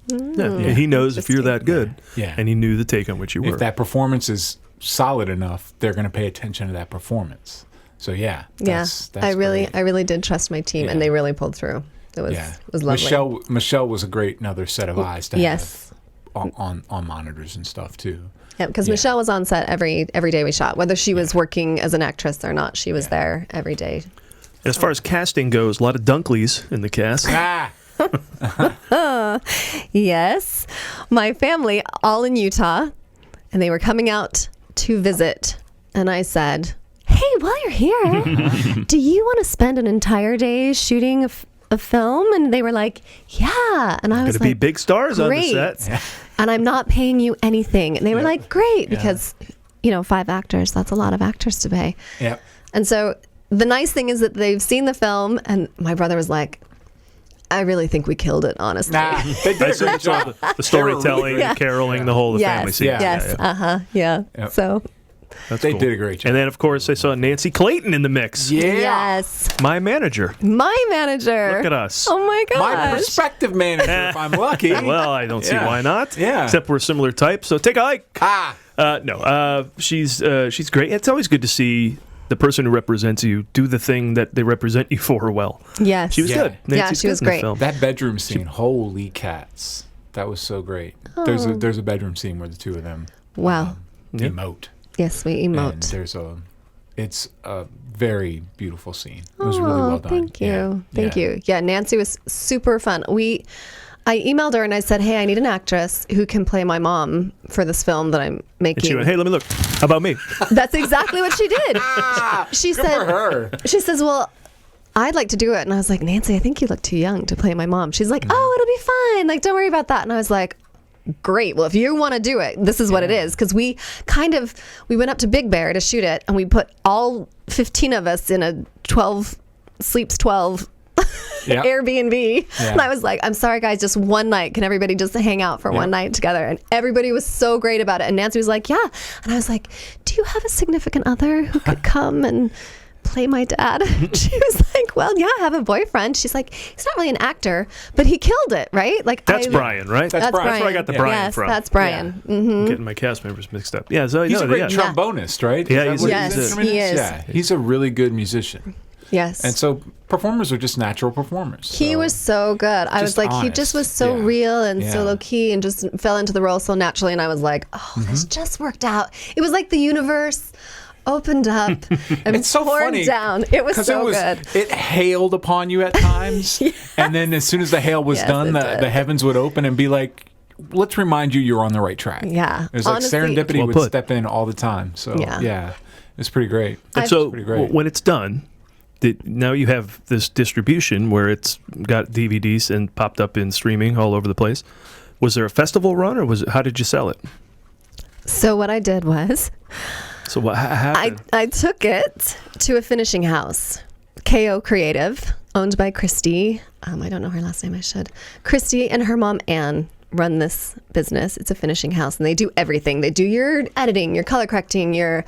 Yeah. He knows if you're that good. Yeah. And he knew the take on which you were. If that performance is solid enough, they're going to pay attention to that performance. So, yeah. That's I really great. did trust my team, Yeah. and they really pulled through. It was lovely. Michelle was a great another set of eyes to Yes. have on monitors and stuff, too. Yeah, because Yeah. Michelle was on set every day we shot, whether she was working as an actress or not. She was there every day. As far as casting goes, a lot of Dunkleys in the cast. Ah! Yes, my family all in Utah, and they were coming out to visit, and I said, hey, while you're here, do you want to spend an entire day shooting a film? And they were like, yeah. And I was Going to be like, big stars great. on the set. And I'm not paying you anything. And they were like, great, because 5 actors, that's a lot of actors to pay. Yep. And so the nice thing is that they've seen the film, and my brother was like, I really think we killed it, honestly. Nah, they did a So great job. the storytelling, Yeah. the caroling, the whole family Yes, scene. yes, yeah. Yep. So, That's They cool. did a great job. And then, of course, I saw Nancy Clayton in the mix. Yeah. yes, My manager. my manager. Look at us. Oh my My gosh. prospective manager, if I'm lucky. Well, I don't see Yeah. why not. Yeah. Except we're similar types. So take a hike. Ah. She's great. It's always good to see the person who represents you do the thing that they represent you for well. Yes. She was Yeah. good. Yeah, Nancy's she was good in the great. film. That bedroom scene, holy cats. That was so great. There's a bedroom scene where the two of them Wow. emote. Yes, we And emote. it's a very beautiful scene. It was really well done. Thank you. Yeah. Thank Yeah. you. Yeah, Nancy was super fun. I emailed her and I said, hey, I need an actress who can play my mom for this film that I'm And making. she went, hey, let me look. How about me? That's exactly what she did. She Good said, for her. she says, well, I'd like to do it. And I was like, Nancy, I think you look too young to play my mom. She's like, oh, it'll be fine. Like, don't worry about that. And I was like, great. Well, if you want to do it, this is what it is. Because we went up to Big Bear to shoot it and we put all 15 of us in a 12 sleeps 12 Yep. Airbnb. Yeah. And I was like, I'm sorry, guys, just one night. Can everybody just hang out for one night together? And everybody was so great about it. And Nancy was like, yeah. And I was like, do you have a significant other who could come and play my dad? She was like, well, yeah, I have a boyfriend. She's like, he's not really an actor, but he killed it, right? Like That's Brian, right? That's Brian. That's where I got the Brian yes, from. that's Brian. I'm getting my cast members mixed up. Yeah, so He's a great yeah. trombonist, right? Yeah, Is that what Yes, his instrument he is. Yeah, he's a really good musician. Yes. And so performers are just natural performers. He so- was so good. I was Just like, he just was honest. so Yeah. real and so Yeah. low key and just fell into the role so naturally. And I was like, oh, this just worked out. It was like the universe opened up and It's so poured funny down. It was 'cause so good. It hailed upon you at times, and then as soon as the hail was Yes, done, it did. the heavens would open and be like, "Let's remind you you're on the right track." Yeah. it was like Honestly- serendipity Well would put. step in all the time. So Yeah. it's pretty great. And so pretty great. when it's done, now you have this distribution where it's got DVDs and popped up in streaming all over the place. Was there a festival run, or how did you sell it? So what I did was So what happened? I took it to a finishing house, KO Creative, owned by Christy. I don't know her last name. I should. Christy and her mom Anne run this business. It's a finishing house, and they do everything. They do your editing, your color correcting, your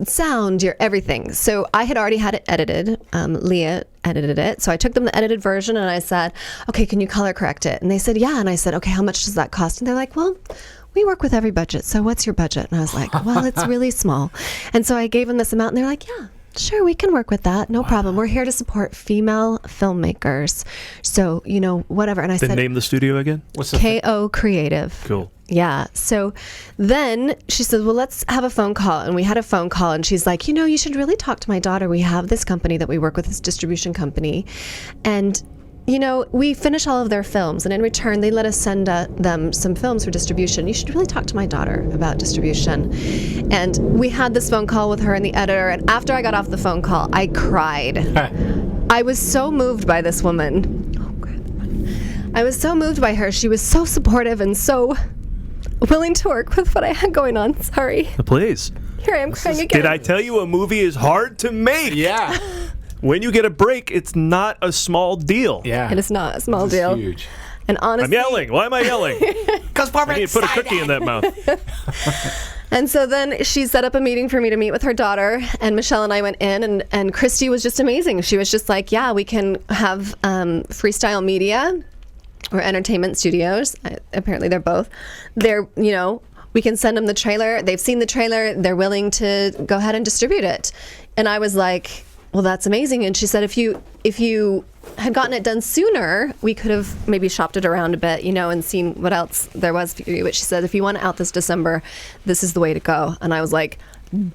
sound, your everything. So I had already had it edited. Leah edited it. So I took them the edited version, and I said, okay, can you color correct it? And they said, yeah. And I said, okay, how much does that cost? And they're like, well, we work with every budget. So what's your budget? And I was like, well, it's really small. And so I gave them this amount, and they're like, yeah, sure, we can work with that. No problem. We're here to support female filmmakers. So, whatever. And I Then said, name the studio again. What's the KO Creative. Cool. Yeah. So then she said, well, let's have a phone call. And we had a phone call, and she's like, you should really talk to my daughter. We have this company that we work with, this distribution company. And we finish all of their films, and in return, they let us send them some films for distribution. You should really talk to my daughter about distribution. And we had this phone call with her and the editor, and after I got off the phone call, I cried. I was so moved by this woman. Oh, crap. I was so moved by her. She was so supportive and so willing to work with what I had going on. Sorry. Please. Here I am crying again. Did I tell you a movie is hard to make? Yeah, When you get a break, it's not a small deal. yeah. It is not a small It's deal. huge. And honestly, I'm yelling. Why am I yelling? Because I need to put a cookie in that mouth. And so then she set up a meeting for me to meet with her daughter, and Michelle and I went in, and Christy was just amazing. She was just like, yeah, we can have Freestyle Media or Entertainment Studios. Apparently they're both. We can send them the trailer. They've seen the trailer. They're willing to go ahead and distribute it. And I was like, well, that's amazing. And she said, if you had gotten it done sooner, we could have maybe shopped it around a bit, and seen what else there was for you. But she said, if you want it out this December, this is the way to go. And I was like,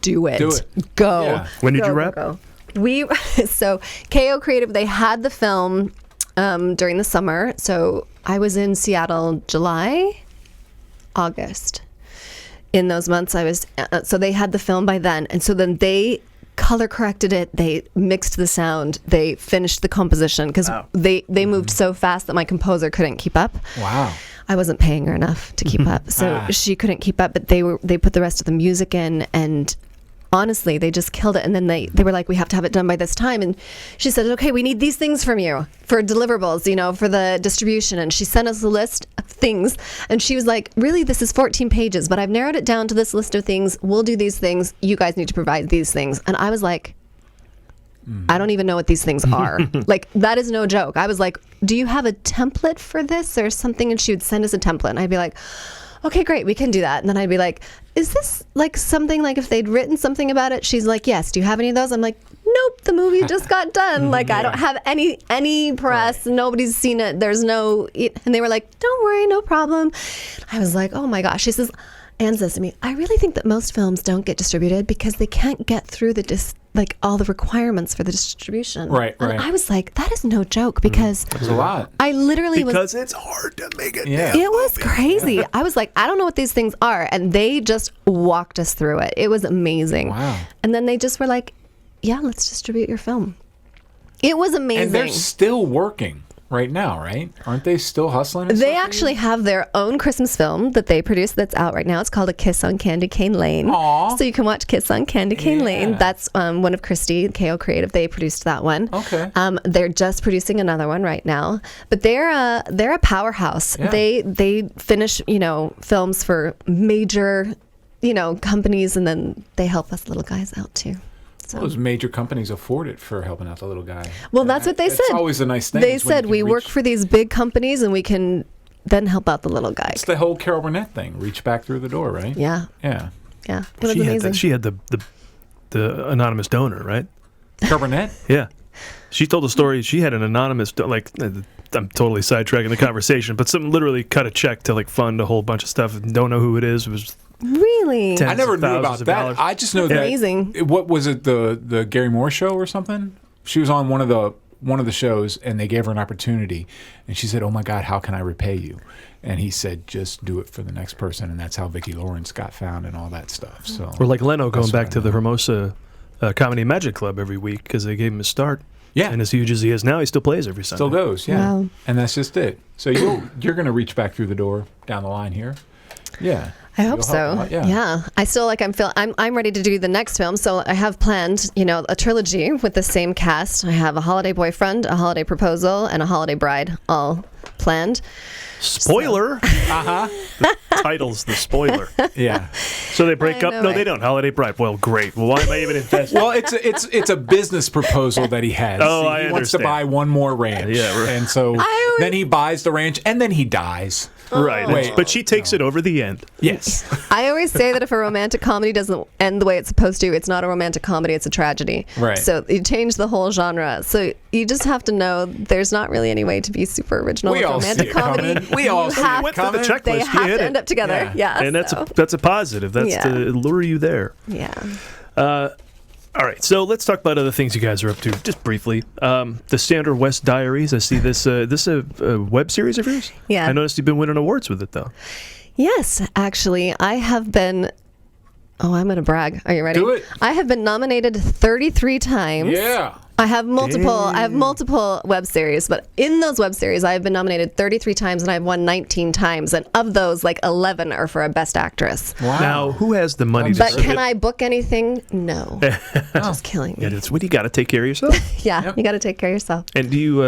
do it. Do it. Go. Yeah. When did Go, you go, wrap? go. So KO Creative, they had the film during the summer. So I was in Seattle, July, August. In those months, I was, so they had the film by then. And so then they color corrected it, they mixed the sound, they finished the composition, because they moved so fast that my composer couldn't keep up. Wow. I wasn't paying her enough to keep up, so she couldn't keep up. But they put the rest of the music in, and honestly, they just killed it. And then they were like, we have to have it done by this time. And she said, okay, we need these things from you for deliverables, for the distribution. And she sent us a list of things. And she was like, really, this is 14 pages, but I've narrowed it down to this list of things. We'll do these things. You guys need to provide these things. And I was like, I don't even know what these things are. Like, that is no joke. I was like, do you have a template for this or something? And she would send us a template. And I'd be like, okay, great, we can do that. And then I'd be like, is this like something like if they'd written something about it? She's like, yes. Do you have any of those? I'm like, nope, the movie just got done. Like, I don't have any press. Right. Nobody's seen it. There's no... And they were like, don't worry, no problem. I was like, oh my gosh. She says... Anne says to me, I really think that most films don't get distributed because they can't get through all the requirements for the distribution. Right. And I was like, that is no joke because it's a lot. I literally because it's hard to make it. Yeah. It was crazy. Yeah. I was like, I don't know what these things are, and they just walked us through it. It was amazing. Wow. And then they just were like, yeah, let's distribute your film. It was amazing. And they're still working right now, right? Aren't they still hustling? They actually have their own Christmas film that they produce that's out right now. It's called A Kiss on Candy Cane Lane. Aww. So you can watch Kiss on Candy Cane Lane. That's one of Christie, KO Creative. They produced that one. Okay. They're just producing another one right now. But they're a powerhouse. Yeah. They finish, films for major, companies, and then they help us little guys out too. Well, those major companies afford it for helping out the little guy. Well, that's what they said. It's always a nice thing. They said we work for these big companies and we can then help out the little guy. It's the whole Carol Burnett thing. Reach back through the door, right? Yeah. Yeah. Yeah. It was amazing. She had the anonymous donor, right? Carol Burnett? Yeah. She told a story. She had an anonymous, I'm totally sidetracking the conversation, but some literally cut a check to fund a whole bunch of stuff. Don't know who it is. It was really? I never knew about that. Dollars. I just know that. Amazing. What was it? The Gary Moore show or something? She was on one of the shows, and they gave her an opportunity, and she said, "Oh my God, how can I repay you?" And he said, "Just do it for the next person," and that's how Vicki Lawrence got found and all that stuff. So, or like Leno going back to the Hermosa Comedy Magic Club every week because they gave him a start. Yeah, and as huge as he is now, he still plays every Sunday. Still goes, yeah. Wow. And that's just it. So you're going to reach back through the door down the line here. Yeah. I hope so. Yeah. I still I'm ready to do the next film. So I have planned, a trilogy with the same cast. I have A Holiday Boyfriend, A Holiday Proposal, and A Holiday Bride all planned. Spoiler. Title's the spoiler. Yeah. So they break up? No, they don't. Holiday Bride. Well, great. Well, why am I even invested? Well, it's a business proposal that he has. Oh, I understand. He wants to buy one more ranch. Yeah, right. And so then he buys the ranch, and then he dies. Right. Wait. But she takes it over the end. Yes. I always say that if a romantic comedy doesn't end the way it's supposed to, it's not a romantic comedy, it's a tragedy. Right. So you change the whole genre. So you just have to know there's not really any way to be super original with romantic comedy. We all see it Went through the coming. checklist. They You have hit to it. end up together. Yeah. And that's a positive. That's to lure you there. Yeah. All right, so let's talk about other things you guys are up to, just briefly. The Sandra West Diaries. I see this a web series of yours? Yeah. I noticed you've been winning awards with it, though. Yes, actually, I have been. Oh, I'm going to brag. Are you ready? Do it. I have been nominated 33 times. Yeah. I have multiple web series, but in those web series, I have been nominated 33 times, and I've won 19 times, and of those, 11 are for a Best Actress. Wow. Now, who has the money to But submit? can I book anything? No. Just killing me. Yeah, it's what you got to take care of yourself. Yeah, you got to take care of yourself. And do you?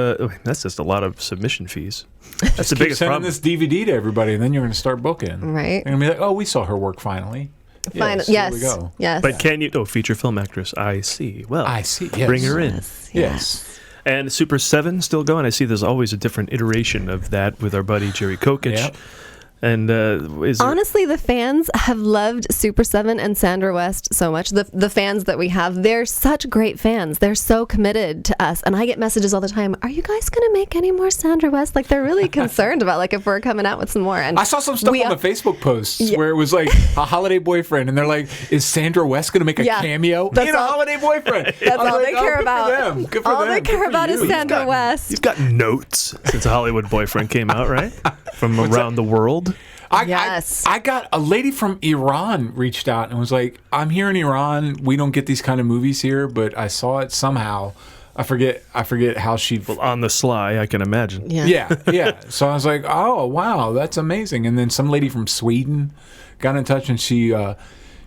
That's just a lot of submission fees. That's the Keep biggest sending problem. this DVD to everybody, and then you're going to start booking. Right. And be like, oh, we saw her work finally. Fine. Yes. Yes. Here we go. Yes. But can you? Oh, feature film actress. I see. Well, I see. Yes. Bring her in. Yes. And Super 7 still going? I see there's always a different iteration of that with our buddy Jerry Kokich. Yep. And honestly, the fans have loved Super 7 and Sandra West so much. The fans that we have, they're such great fans. They're so committed to us. And I get messages all the time, are you guys going to make any more Sandra West? They're really concerned about if we're coming out with some more. And I saw some stuff on the Facebook posts where it was A Holiday Boyfriend, and they're like, is Sandra West going to make a cameo in A Holiday Boyfriend? That's all they care about. Good for them. All they care about is Sandra West. You've got notes since A Hollywood Boyfriend came out, right? From around the world. Yes. I got a lady from Iran reached out and was like, I'm here in Iran. We don't get these kind of movies here, but I saw it somehow. I forget how she... Well, on the sly, I can imagine. Yeah. So I was like, oh, wow, that's amazing. And then some lady from Sweden got in touch, and she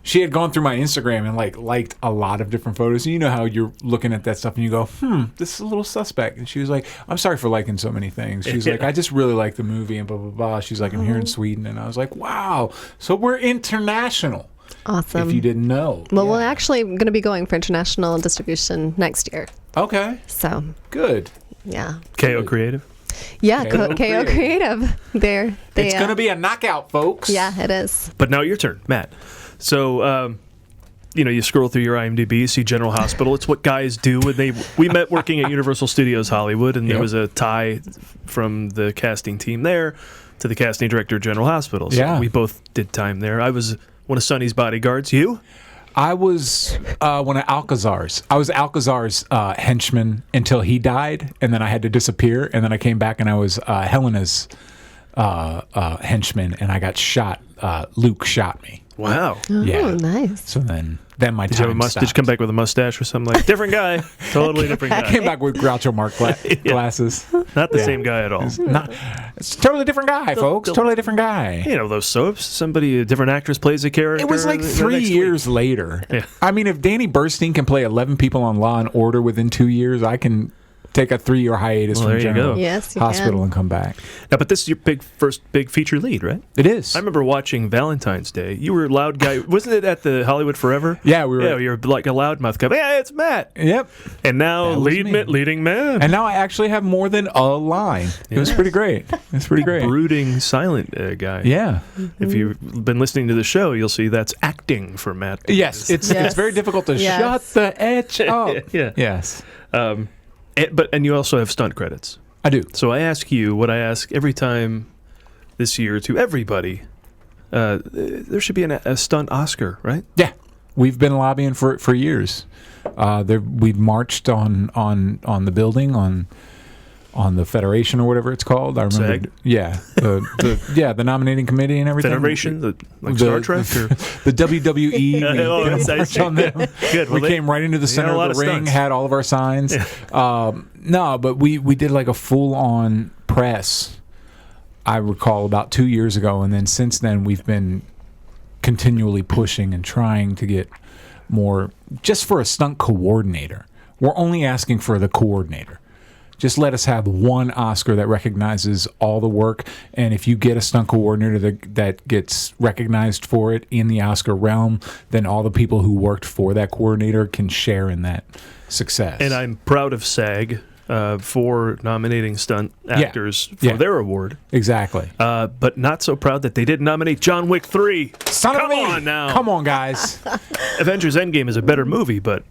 she had gone through my Instagram and like liked a lot of different photos. And you know how you're looking at that stuff and you go, this is a little suspect. And she was like, I'm sorry for liking so many things. She's like, I just really like the movie and blah, blah, blah. She's like, I'm here in Sweden. And I was like, wow. So we're international. Awesome. If you didn't know. Well, we're actually going to be going for international distribution next year. Okay. So, Good. yeah. KO Creative. Yeah, KO KO Creative. It's going to be a knockout, folks. Yeah, it is. But now your turn, Matt. So, you scroll through your IMDb, see General Hospital. It's what guys do when we met working at Universal Studios Hollywood, and there was a tie from the casting team there to the casting director of General Hospital. So we both did time there. I was one of Sonny's bodyguards. You? I was one of Alcazar's. I was Alcazar's henchman until he died, and then I had to disappear, and then I came back and I was Helena's henchman, and I got shot. Luke shot me. Wow. Oh, Yeah. nice. So then my Did you have a time mustache? Did you come back with a mustache or something like different guy? Totally different I guy. came back with Groucho Marx glasses. Not the same guy at all. It's a totally different guy, folks. Totally different guy. You know those soaps. A different actress plays a character. It was like the 3 next years week. later. Yeah. I mean, if Danny Burstein can play 11 people on Law and Order within 2 years, I can take a 3-year hiatus Well, from there you General go. Yes, you Hospital can. and come back. Now, but this is your first big feature lead, right? It is. I remember watching Valentine's Day. You were a loud guy. Wasn't it at the Hollywood Forever? Yeah, we were. Yeah, you're like a loudmouth guy. Yeah, it's Matt. Yep. And now That was me. leading man. And now I actually have more than a line. It was pretty great. It's pretty great. Brooding, silent guy. Yeah. If you've been listening to the show, you'll see that's acting for Matt. Yes, it's very difficult to Yes. shut the edge up. Yeah. Yes, And you also have stunt credits. I do. So I ask you what I ask every time this year to everybody. There should be a stunt Oscar, right? Yeah, we've been lobbying for years. We've marched on the building on the Federation or whatever it's called. I remember. SAG? Yeah, the nominating committee and everything. Federation, like Star Trek, or the WWE. We Oh, did a I march see. on them. Good. We came right into the center a lot of the of ring, stunts. had all of our signs. No, but we did like a full-on press, I recall, about 2 years ago. And then since then, we've been continually pushing and trying to get more, just for a stunt coordinator. We're only asking for the coordinator. Just let us have one Oscar that recognizes all the work. And if you get a stunt coordinator that gets recognized for it in the Oscar realm, then all the people who worked for that coordinator can share in that success. And I'm proud of SAG for nominating stunt actors for Yeah. their award. Exactly. But not so proud that they didn't nominate John Wick 3. Son Come of a- on now. Come on, guys. Avengers Endgame is a better movie, but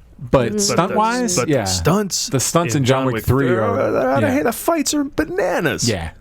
Stunt-wise, but yeah. the stunts in John Wick 3 are... hey, the fights are bananas. Yeah.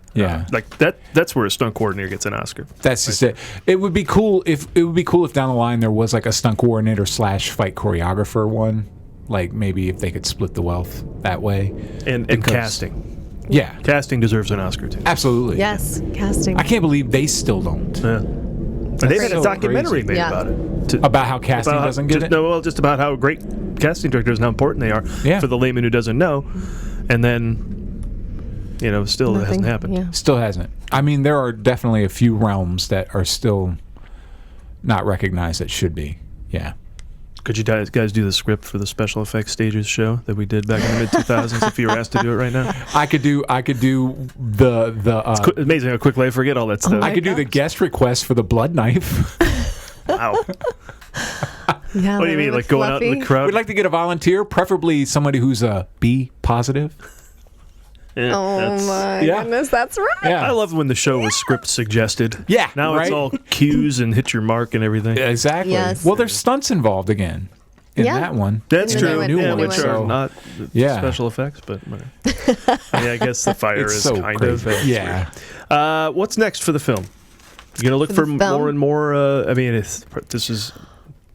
Like that's where a stunt coordinator gets an Oscar. That's just it. It would be cool if down the line there was like a stunt coordinator / fight choreographer one. Like maybe if they could split the wealth that way. And casting. Yeah. Casting deserves an Oscar too. Absolutely. Yes, casting. I can't believe they still don't. Yeah. And they've had a so documentary crazy. made Yeah. about it. About how casting doesn't get just, it? No, well, just about how great casting directors and how important they are for the layman who doesn't know. And then, still it hasn't happened. Yeah. Still hasn't. I mean, there are definitely a few realms that are still not recognized that should be. Yeah. Could you guys do the script for the special effects stages show that we did back in the mid 2000s if you were asked to do it right now? I could do the It's amazing how quickly I forget all that stuff. I could do the guest request for the blood knife. Wow. Yeah, What do you mean, like going out in the crowd? We'd like to get a volunteer, preferably somebody who's a B positive. Yeah, Oh that's- my Yeah. goodness, that's right. Yeah. I love when the show was script suggested. Yeah, Now it's right? all cues and hit your mark and everything. Exactly. Yes. Well, there's stunts involved again in Yeah. that one. That's In the true. new one, Yeah, the new which one. are So- not Yeah. special effects, but whatever. I guess the fire It's is so kind crazy. of. Yeah. What's next for the film? You gonna look for the film? more and more? This is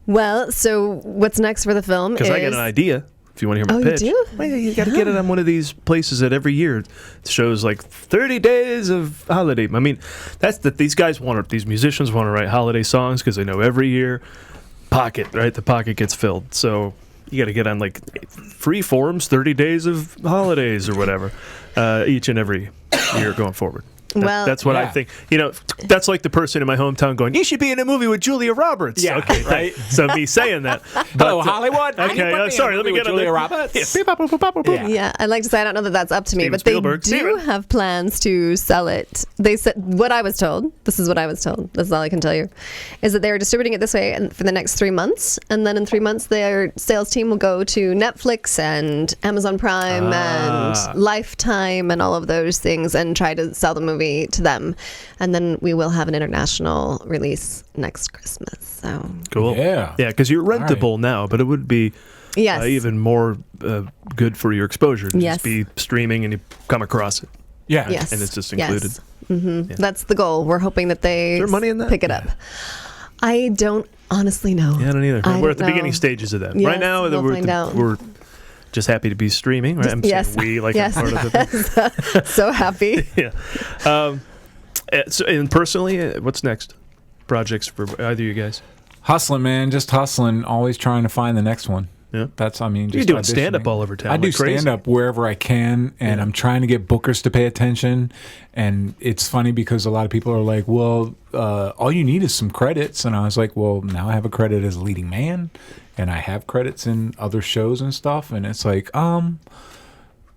Well, so what's next for the film is... because I got an idea. If you want to hear my Oh, pitch, you do? Well, you got to get it on one of these places that every year shows like 30 days of holiday. I mean, that's that these guys want to. These musicians want to write holiday songs because they know every year, the pocket gets filled. So you got to get on like free forums, 30 days of holidays or whatever, each and every year going forward. Well, That's what I Yeah. think. That's like the person in my hometown going, "You should be in a movie with Julia Roberts." Yeah, Okay, right. So me saying that. Hello, Hollywood. Can you Okay, put me in sorry. a Let me movie get with on Julia there. Roberts. Yeah. Beep, bop, boop, bop, boop, boop. Yeah. Yeah, I'd like to say I don't know that that's up to me, Steven but Spielberg. they do Steven. have plans to sell it. They said what I was told. This is what I was told. This is all I can tell you, is that they are distributing it this way for the next 3 months, and then in 3 months their sales team will go to Netflix and Amazon Prime and Lifetime and all of those things and try to sell the movie to them, and then we will have an international release next Christmas. So Cool. Yeah. Yeah, because you're rentable now, but it would be yes, even more good for your exposure to Yes. just be streaming and you come across it. Yeah. yes, And it's just included. Yes. That's the goal. We're hoping that they there money in that? pick it up. I don't honestly know. Yeah, I don't either. I We're at don't the beginning know. stages of that. Yes, right now, we'll find out. we're just happy to be streaming. Right? I'm Yes. saying we, like Yes. I'm part of it. So happy. Yeah. And personally, what's next? Projects for either of you guys? Hustling, man. Just hustling. Always trying to find the next one. Yeah. Just You're doing auditioning. stand-up all over town. I do like crazy. stand-up wherever I can, and I'm trying to get bookers to pay attention. And it's funny because a lot of people are like, well, all you need is some credits. And I was like, well, now I have a credit as a leading man, and I have credits in other shows and stuff. And it's like,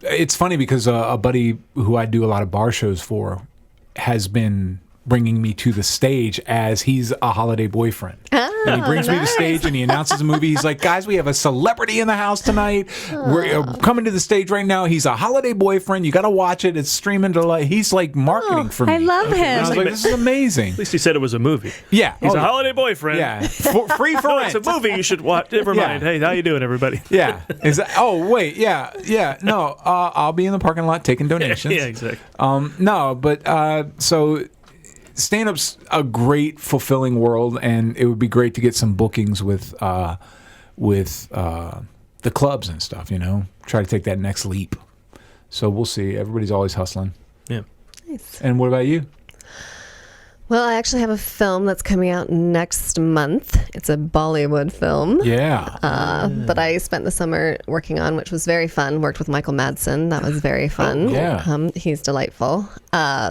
it's funny because a buddy who I do a lot of bar shows for has been bringing me to the stage as he's a holiday boyfriend. And he brings me to the stage and he announces a movie. He's like, guys, we have a celebrity in the house tonight. We're coming to the stage right now. He's a holiday boyfriend. You got to watch it. It's streaming to like, he's like marketing for me. I love him. And I was like, this is amazing. At least he said it was a movie. Yeah. He's Oh, a holiday boyfriend. Yeah. Free for No, rent. it's a movie you should watch. Never Yeah. mind. Hey, how you doing, everybody? Yeah. Is that, oh, wait. Yeah. Yeah. No, I'll be in the parking lot taking donations. Yeah, exactly. No, but so stand-up's a great, fulfilling world, and it would be great to get some bookings with the clubs and stuff. Try to take that next leap. So we'll see. Everybody's always hustling. Yeah. Nice. And what about you? Well, I actually have a film that's coming out next month. It's a Bollywood film. Yeah. That I spent the summer working on, which was very fun. Worked with Michael Madsen. That was very fun. yeah. He's delightful.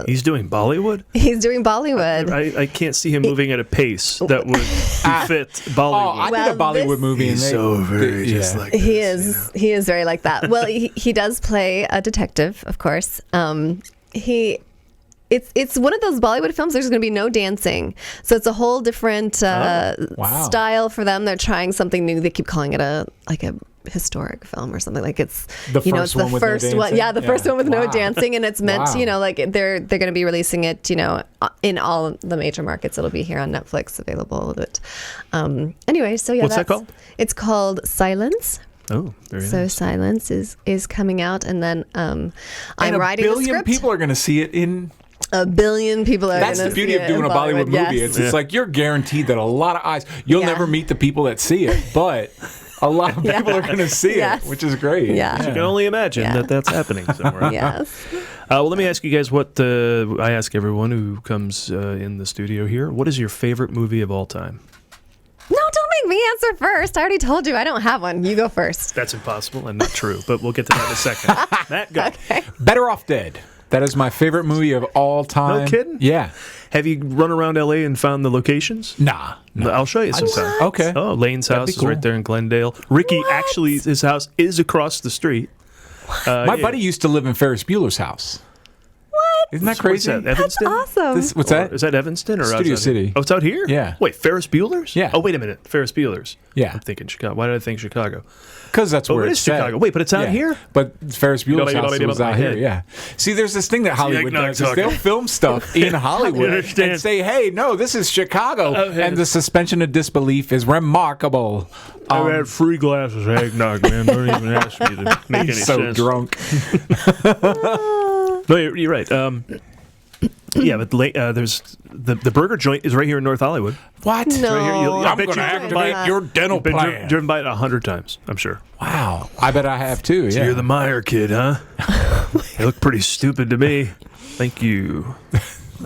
He's doing Bollywood? He's doing Bollywood. I can't see him moving at a pace that would befit Bollywood. I Well, did a Bollywood this- movie. He's and so very yeah. just like He this, is. He is very like that. Well, he does play a detective, of course. It's one of those Bollywood films. There's going to be no dancing, so it's a whole different wow. style for them. They're trying something new. They keep calling it a historic film or something. Like it's The it's first the one with no first one. dancing? Yeah, the first Yeah. one with no Wow. dancing, and it's meant Wow. like they're going to be releasing it. In all the major markets. It'll be here on Netflix available. But anyway, so yeah, What's that called? It's called Silence. Oh, very So nice. Silence is coming out, and then I'm And writing a the billion script. people are going to see it in. A billion people are. That's gonna the beauty see of it doing in a Bollywood movie. yes. It's like you're guaranteed that a lot of eyes. You'll Yeah. never meet the people that see it, but a lot of people are going to see Yes. it, which is great. Yeah. You can only imagine Yeah. that that's happening somewhere. Yes. Well, let me ask you guys what I ask everyone who comes in the studio here. What is your favorite movie of all time? No, don't make me answer first. I already told you I don't have one. You go first. That's impossible and not true, but we'll get to that in a second. Matt, go. Better Off Dead. That is my favorite movie of all time. No kidding? Yeah. Have you run around LA and found the locations? Nah. No. I'll show you sometime. Okay. Oh, Lane's That'd house be is cool. right there in Glendale. Ricky actually, his house is across the street. My buddy used to live in Ferris Bueller's house. What? Isn't that What's crazy? that, Evanston? Awesome. What's Or that? is that Evanston or Studio outside? City. Oh, it's out here? Yeah. Wait, Ferris Bueller's? Yeah. Oh, wait a minute. Ferris Bueller's. Yeah. I'm thinking Chicago. Why did I think Chicago? Because that's Oh, where it it's is Chicago. Wait, but it's out Yeah. here? But Ferris Bueller's house was out here. head. Yeah. See, there's this thing that Hollywood eggnog does. Is talking. they'll film stuff in Hollywood understand. and say, "Hey, no, this is Chicago," and the suspension of disbelief is remarkable. I've had 3 glasses of eggnog, man. Don't even ask me to make any So sense. drunk. No, you're right. Yeah, but there's the burger joint is right here in North Hollywood. What? No. Right here. I I'm bet going to you've driven activate by it. your dental You've been plan. driven by it 100 times, I'm sure. Wow. I bet I have too. So Yeah. you're the Meyer kid, huh? You look pretty stupid to me. Thank you.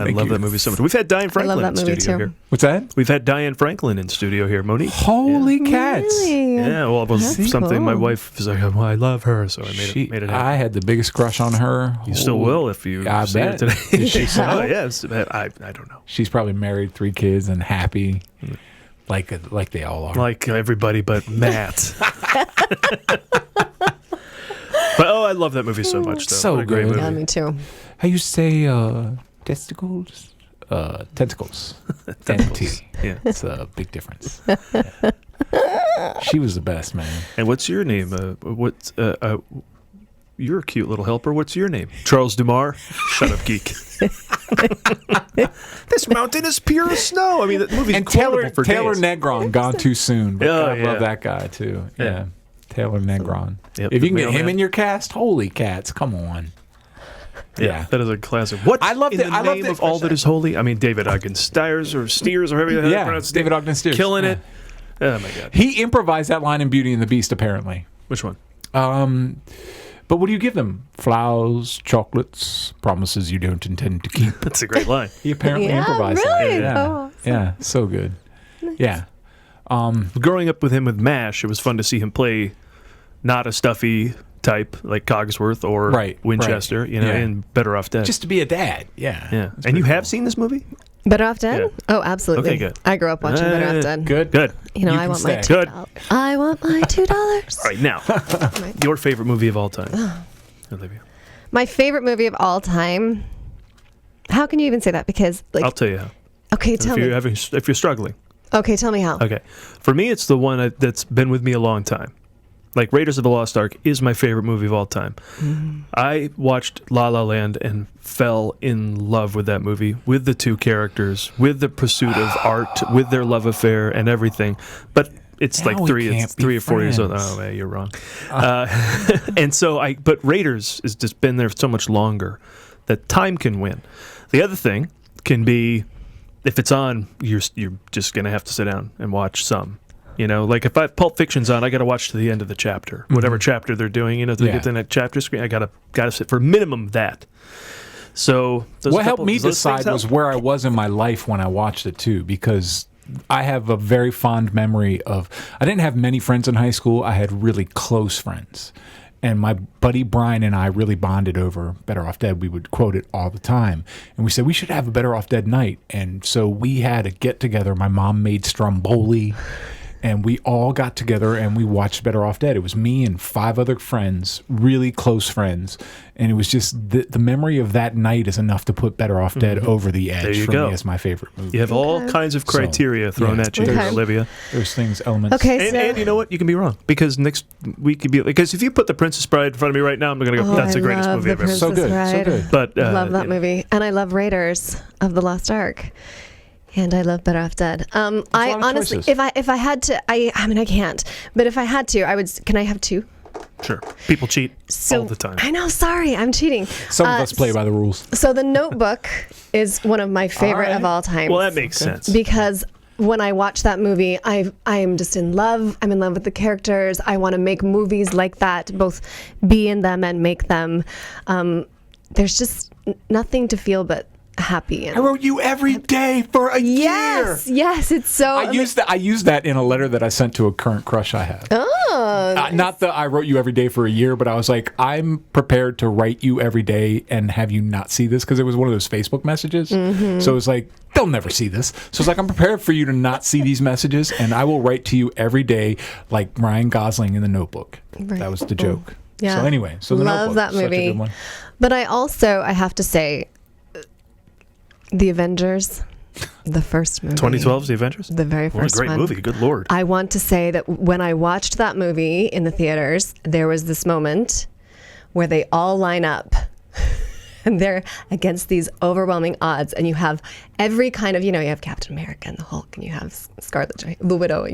I love that movie so much. We've had Diane Franklin that in movie studio too. here. What's that? We've had Diane Franklin in studio here. Monique. Holy cats! Really? Yeah, well, it was That's something my cool. wife was like, well, I love her, so I made it happen. I had the biggest crush on her. You still will if you I see her bet. today. Is she so? Oh, yes. I don't know. She's probably married, 3 kids, and happy, like they all are. Like everybody but Matt. But I love that movie so much, though. So What a great good. movie. Yeah, me too. How you say testicles? Tentacles. Tentacles. NT. Yeah. It's a big difference. Yeah. She was the best, man. And what's your name? You're a cute little helper. What's your name? Charles Dumar? Shut up, geek. This mountain is pure snow. I mean, that movie's And quotable for Taylor days. Negron, gone too soon. But Oh, I yeah. love that guy, too. Yeah. Yeah. Taylor Negron. Yep, If you can the get him mailman. in your cast, holy cats, come on. Yeah. That is a classic. What I love in the- the I love name the of all that is holy? I mean, David Ogden Stiers or Steers or however you Yeah, pronounce his David name. Ogden Stiers. Killing Yeah. it. Oh, my God. He improvised that line in Beauty and the Beast, apparently. Which one? But what do you give them? Flowers, chocolates, promises you don't intend to keep. That's a great line. He apparently Yeah, improvised really? that. Yeah. Oh, Yeah, so good. Yeah. Growing up with him with MASH, it was fun to see him play not a stuffy type like Cogsworth or Right, Winchester, right. you know, Yeah. and Better Off Dead. Just to be a dad. Yeah. yeah. And you have seen this movie? Better Off Dead? Yeah. Oh, absolutely. Okay, good. I grew up watching Better Off Dead. Good. Good. You know, You I can want my stay. Good. $2. I want my $2. All right, now, your favorite movie of all time, Olivia. My favorite movie of all time. How can you even say that? Because, like, I'll tell you how. okay, tell me. If you're struggling. Okay, tell me how. Okay. For me, it's the one that's been with me a long time. Like Raiders of the Lost Ark is my favorite movie of all time. I watched La La Land and fell in love with that movie, with the two characters, with the pursuit of art, with their love affair and everything. But it's Now like we three can't be or 4 years old. friends. Oh, man, you're wrong. And so but Raiders has just been there so much longer that time can win. The other thing can be, if it's on, you're just gonna have to sit down and watch some. You know, like if Pulp Fiction's on, I got to watch to the end of the chapter, whatever chapter they're doing. You know, to Yeah. get to that chapter screen, I gotta sit for minimum that. So What helped me those things decide was help. where I was in my life when I watched it too, because I have a very fond memory of. I didn't have many friends in high school. I had really close friends, and my buddy Brian and I really bonded over Better Off Dead. We would quote it all the time, and we said we should have a Better Off Dead night. And so we had a get together. My mom made stromboli. And we all got together and we watched Better Off Dead. It was me and 5 other friends, really close friends. And it was just the memory of that night is enough to put Better Off Dead over the edge There you for go. me as my favorite movie. You have all kinds of criteria thrown yeah. at you, Okay. Olivia. There's things, elements. Okay, And you know what? You can be wrong because next week could be because if you put The Princess Bride in front of me right now, I'm going to go. Oh, That's the I greatest love movie I've The ever seen. So good, Princess so Bride. good. But Love that you know, movie. And I love Raiders of the Lost Ark. And I love Better Off Dead. I lot of honestly, choices. if I had to, I mean I can't. But if I had to, I would. Can I have 2? Sure, people cheat So all the time. I know. Sorry, I'm cheating. Some of us play by the rules. So The Notebook is one of my favorite All right. of all time. Well, that makes sense. Because when I watch that movie, I am just in love. I'm in love with the characters. I want to make movies like that, both be in them and make them. There's just nothing to feel but happy in. I wrote you every day for a Yes, year. yes, it's so. I used that in a letter that I sent to a current crush I have. Oh, Not that I wrote you every day for a year, but I was like, I'm prepared to write you every day and have you not see this because it was one of those Facebook messages. Mm-hmm. So it was like, they'll never see this. So it's like, I'm prepared for you to not see these messages, and I will write to you every day like Ryan Gosling in The Notebook. Right. That was the joke. Yeah. So anyway, The love Notebook, that such a movie. good one. But I have to say, The Avengers, the first movie, 2012's The Avengers. the very What a first great one. movie. Good Lord. I want to say that when I watched that movie in the theaters, there was this moment where they all line up and they're against these overwhelming odds. And you have every kind of, you have Captain America and the Hulk, and you have Scarlet the Widow.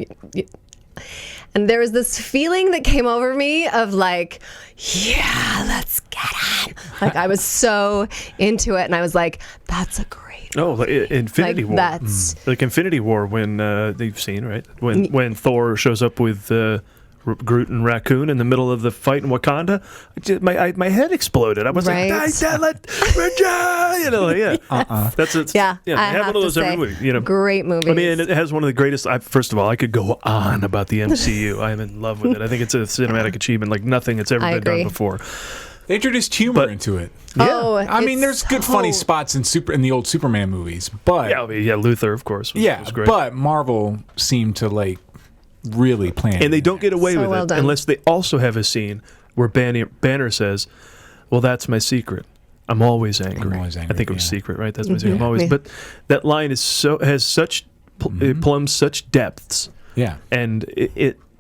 And there was this feeling that came over me of like, yeah, let's get him. Like I was so into it. And I was like, that's a great Oh, Infinity Like, War. that's- Like Infinity War when they've seen, right? When Thor shows up with Groot and Raccoon in the middle of the fight in Wakanda, my head exploded. I was Right. like, That's it. Yeah, they I have one of to those every say, movie. great movies. I mean, it has one of the greatest. First of all, I could go on about the MCU. I am in love with it. I think it's a cinematic achievement like nothing that's ever I been done agree. before. They introduced humor into it. Oh, I mean, there's it's good so- funny spots in the old Superman movies, but Yeah, Luther, of course. Was great. but Marvel seemed to like really plan, And they don't get away So with well it done. unless they also have a scene where Banner says, "Well, that's my secret. I'm always angry." always I angry, think it was yeah. secret, right? That's my secret. I'm always. Yeah. But that line is has such it plumbs such depths, Yeah, and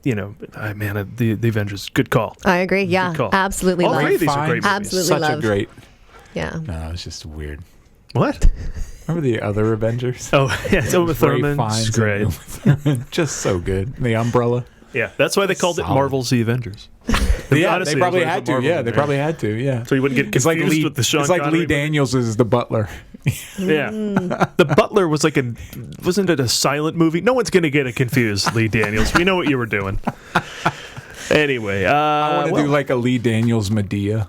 the Avengers, good call. I agree. Yeah, call. absolutely. All love. three of these are great movies. Absolutely such love. a great. Yeah. No, it's just weird. What? Remember the other Avengers? Oh, yeah, it's Uma Ray Thurman. Fiennes It's great. and Uma Thurman. Just so good. The umbrella. Yeah, that's why they called it Solid. Marvel's The Avengers. Yeah, Honestly, they probably that's why had it's to. Marvel Yeah, in they there. probably had to. Yeah. So you wouldn't get It's confused like Lee. with the Sean It's like Connery Lee movie. Daniels is the butler. Yeah. The Butler was wasn't it a silent movie? No one's going to get it confused, Lee Daniels. We know what you were doing. Anyway. I want to do like a Lee Daniels Medea,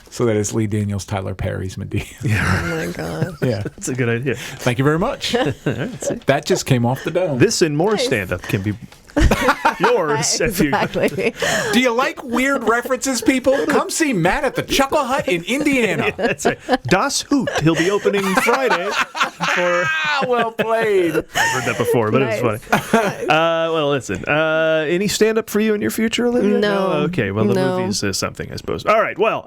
so that it's Lee Daniels Tyler Perry's Medea. Oh my god. Yeah. That's a good idea. Thank you very much. That just came off the dome. This and more stand-up can be yours. If you, Exactly. Do you like weird references, people? Come see Matt at the Chuckle Hut in Indiana. that's right. Das Hoot. He'll be opening Friday. Well played. I've heard that before, but it was funny. Well, listen. Any stand-up for you in your future, Olivia? No. Okay. Well, the No. movies is something, I suppose. All right. Well,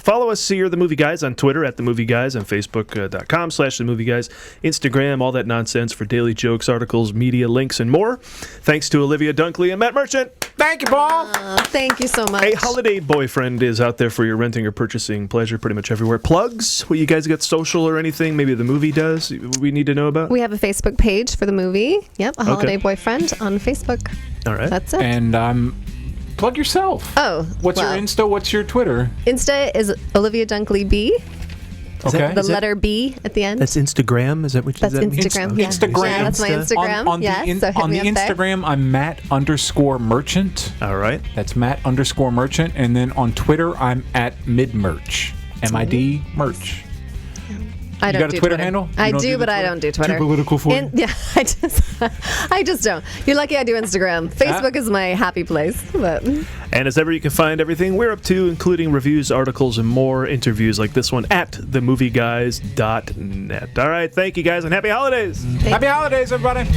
follow us here, The Movie Guys, on Twitter at The Movie Guys, on Facebook.com/The Movie Guys, Instagram, all that nonsense for daily jokes, articles, media links, and more. Thanks to Olivia Dunkley and Matt Merchant. Thank you, Paul. Thank you so much. A holiday boyfriend is out there for your renting or purchasing pleasure pretty much everywhere. Plugs? Well, you guys got social or anything? Maybe the movie does? We need to know about? We have a Facebook page for the movie. Yep, A Holiday Boyfriend on Facebook. All right. That's it. And plug yourself. Oh, What's well, your Insta? What's your Twitter? Insta is Olivia Dunkley B. Okay. The letter B at the end. That's Instagram? Is that what That's does that mean? Instagram. Yeah. Instagram. Yeah, that's my Instagram. On yes, the, so hit on me the up there. Instagram, I'm Matt_Merchant. All right. That's Matt_Merchant. And then on Twitter, I'm at midmerch. MID merch. I don't got a do Twitter handle? You I don't do, do the but I Twitter? don't do Twitter. Too political for you? Yeah, I just don't. You're lucky I do Instagram. Facebook is my happy place. But And as ever, you can find everything we're up to, including reviews, articles, and more interviews like this one at themovieguys.net. All right. Thank you, guys, and happy holidays. Happy holidays, everybody.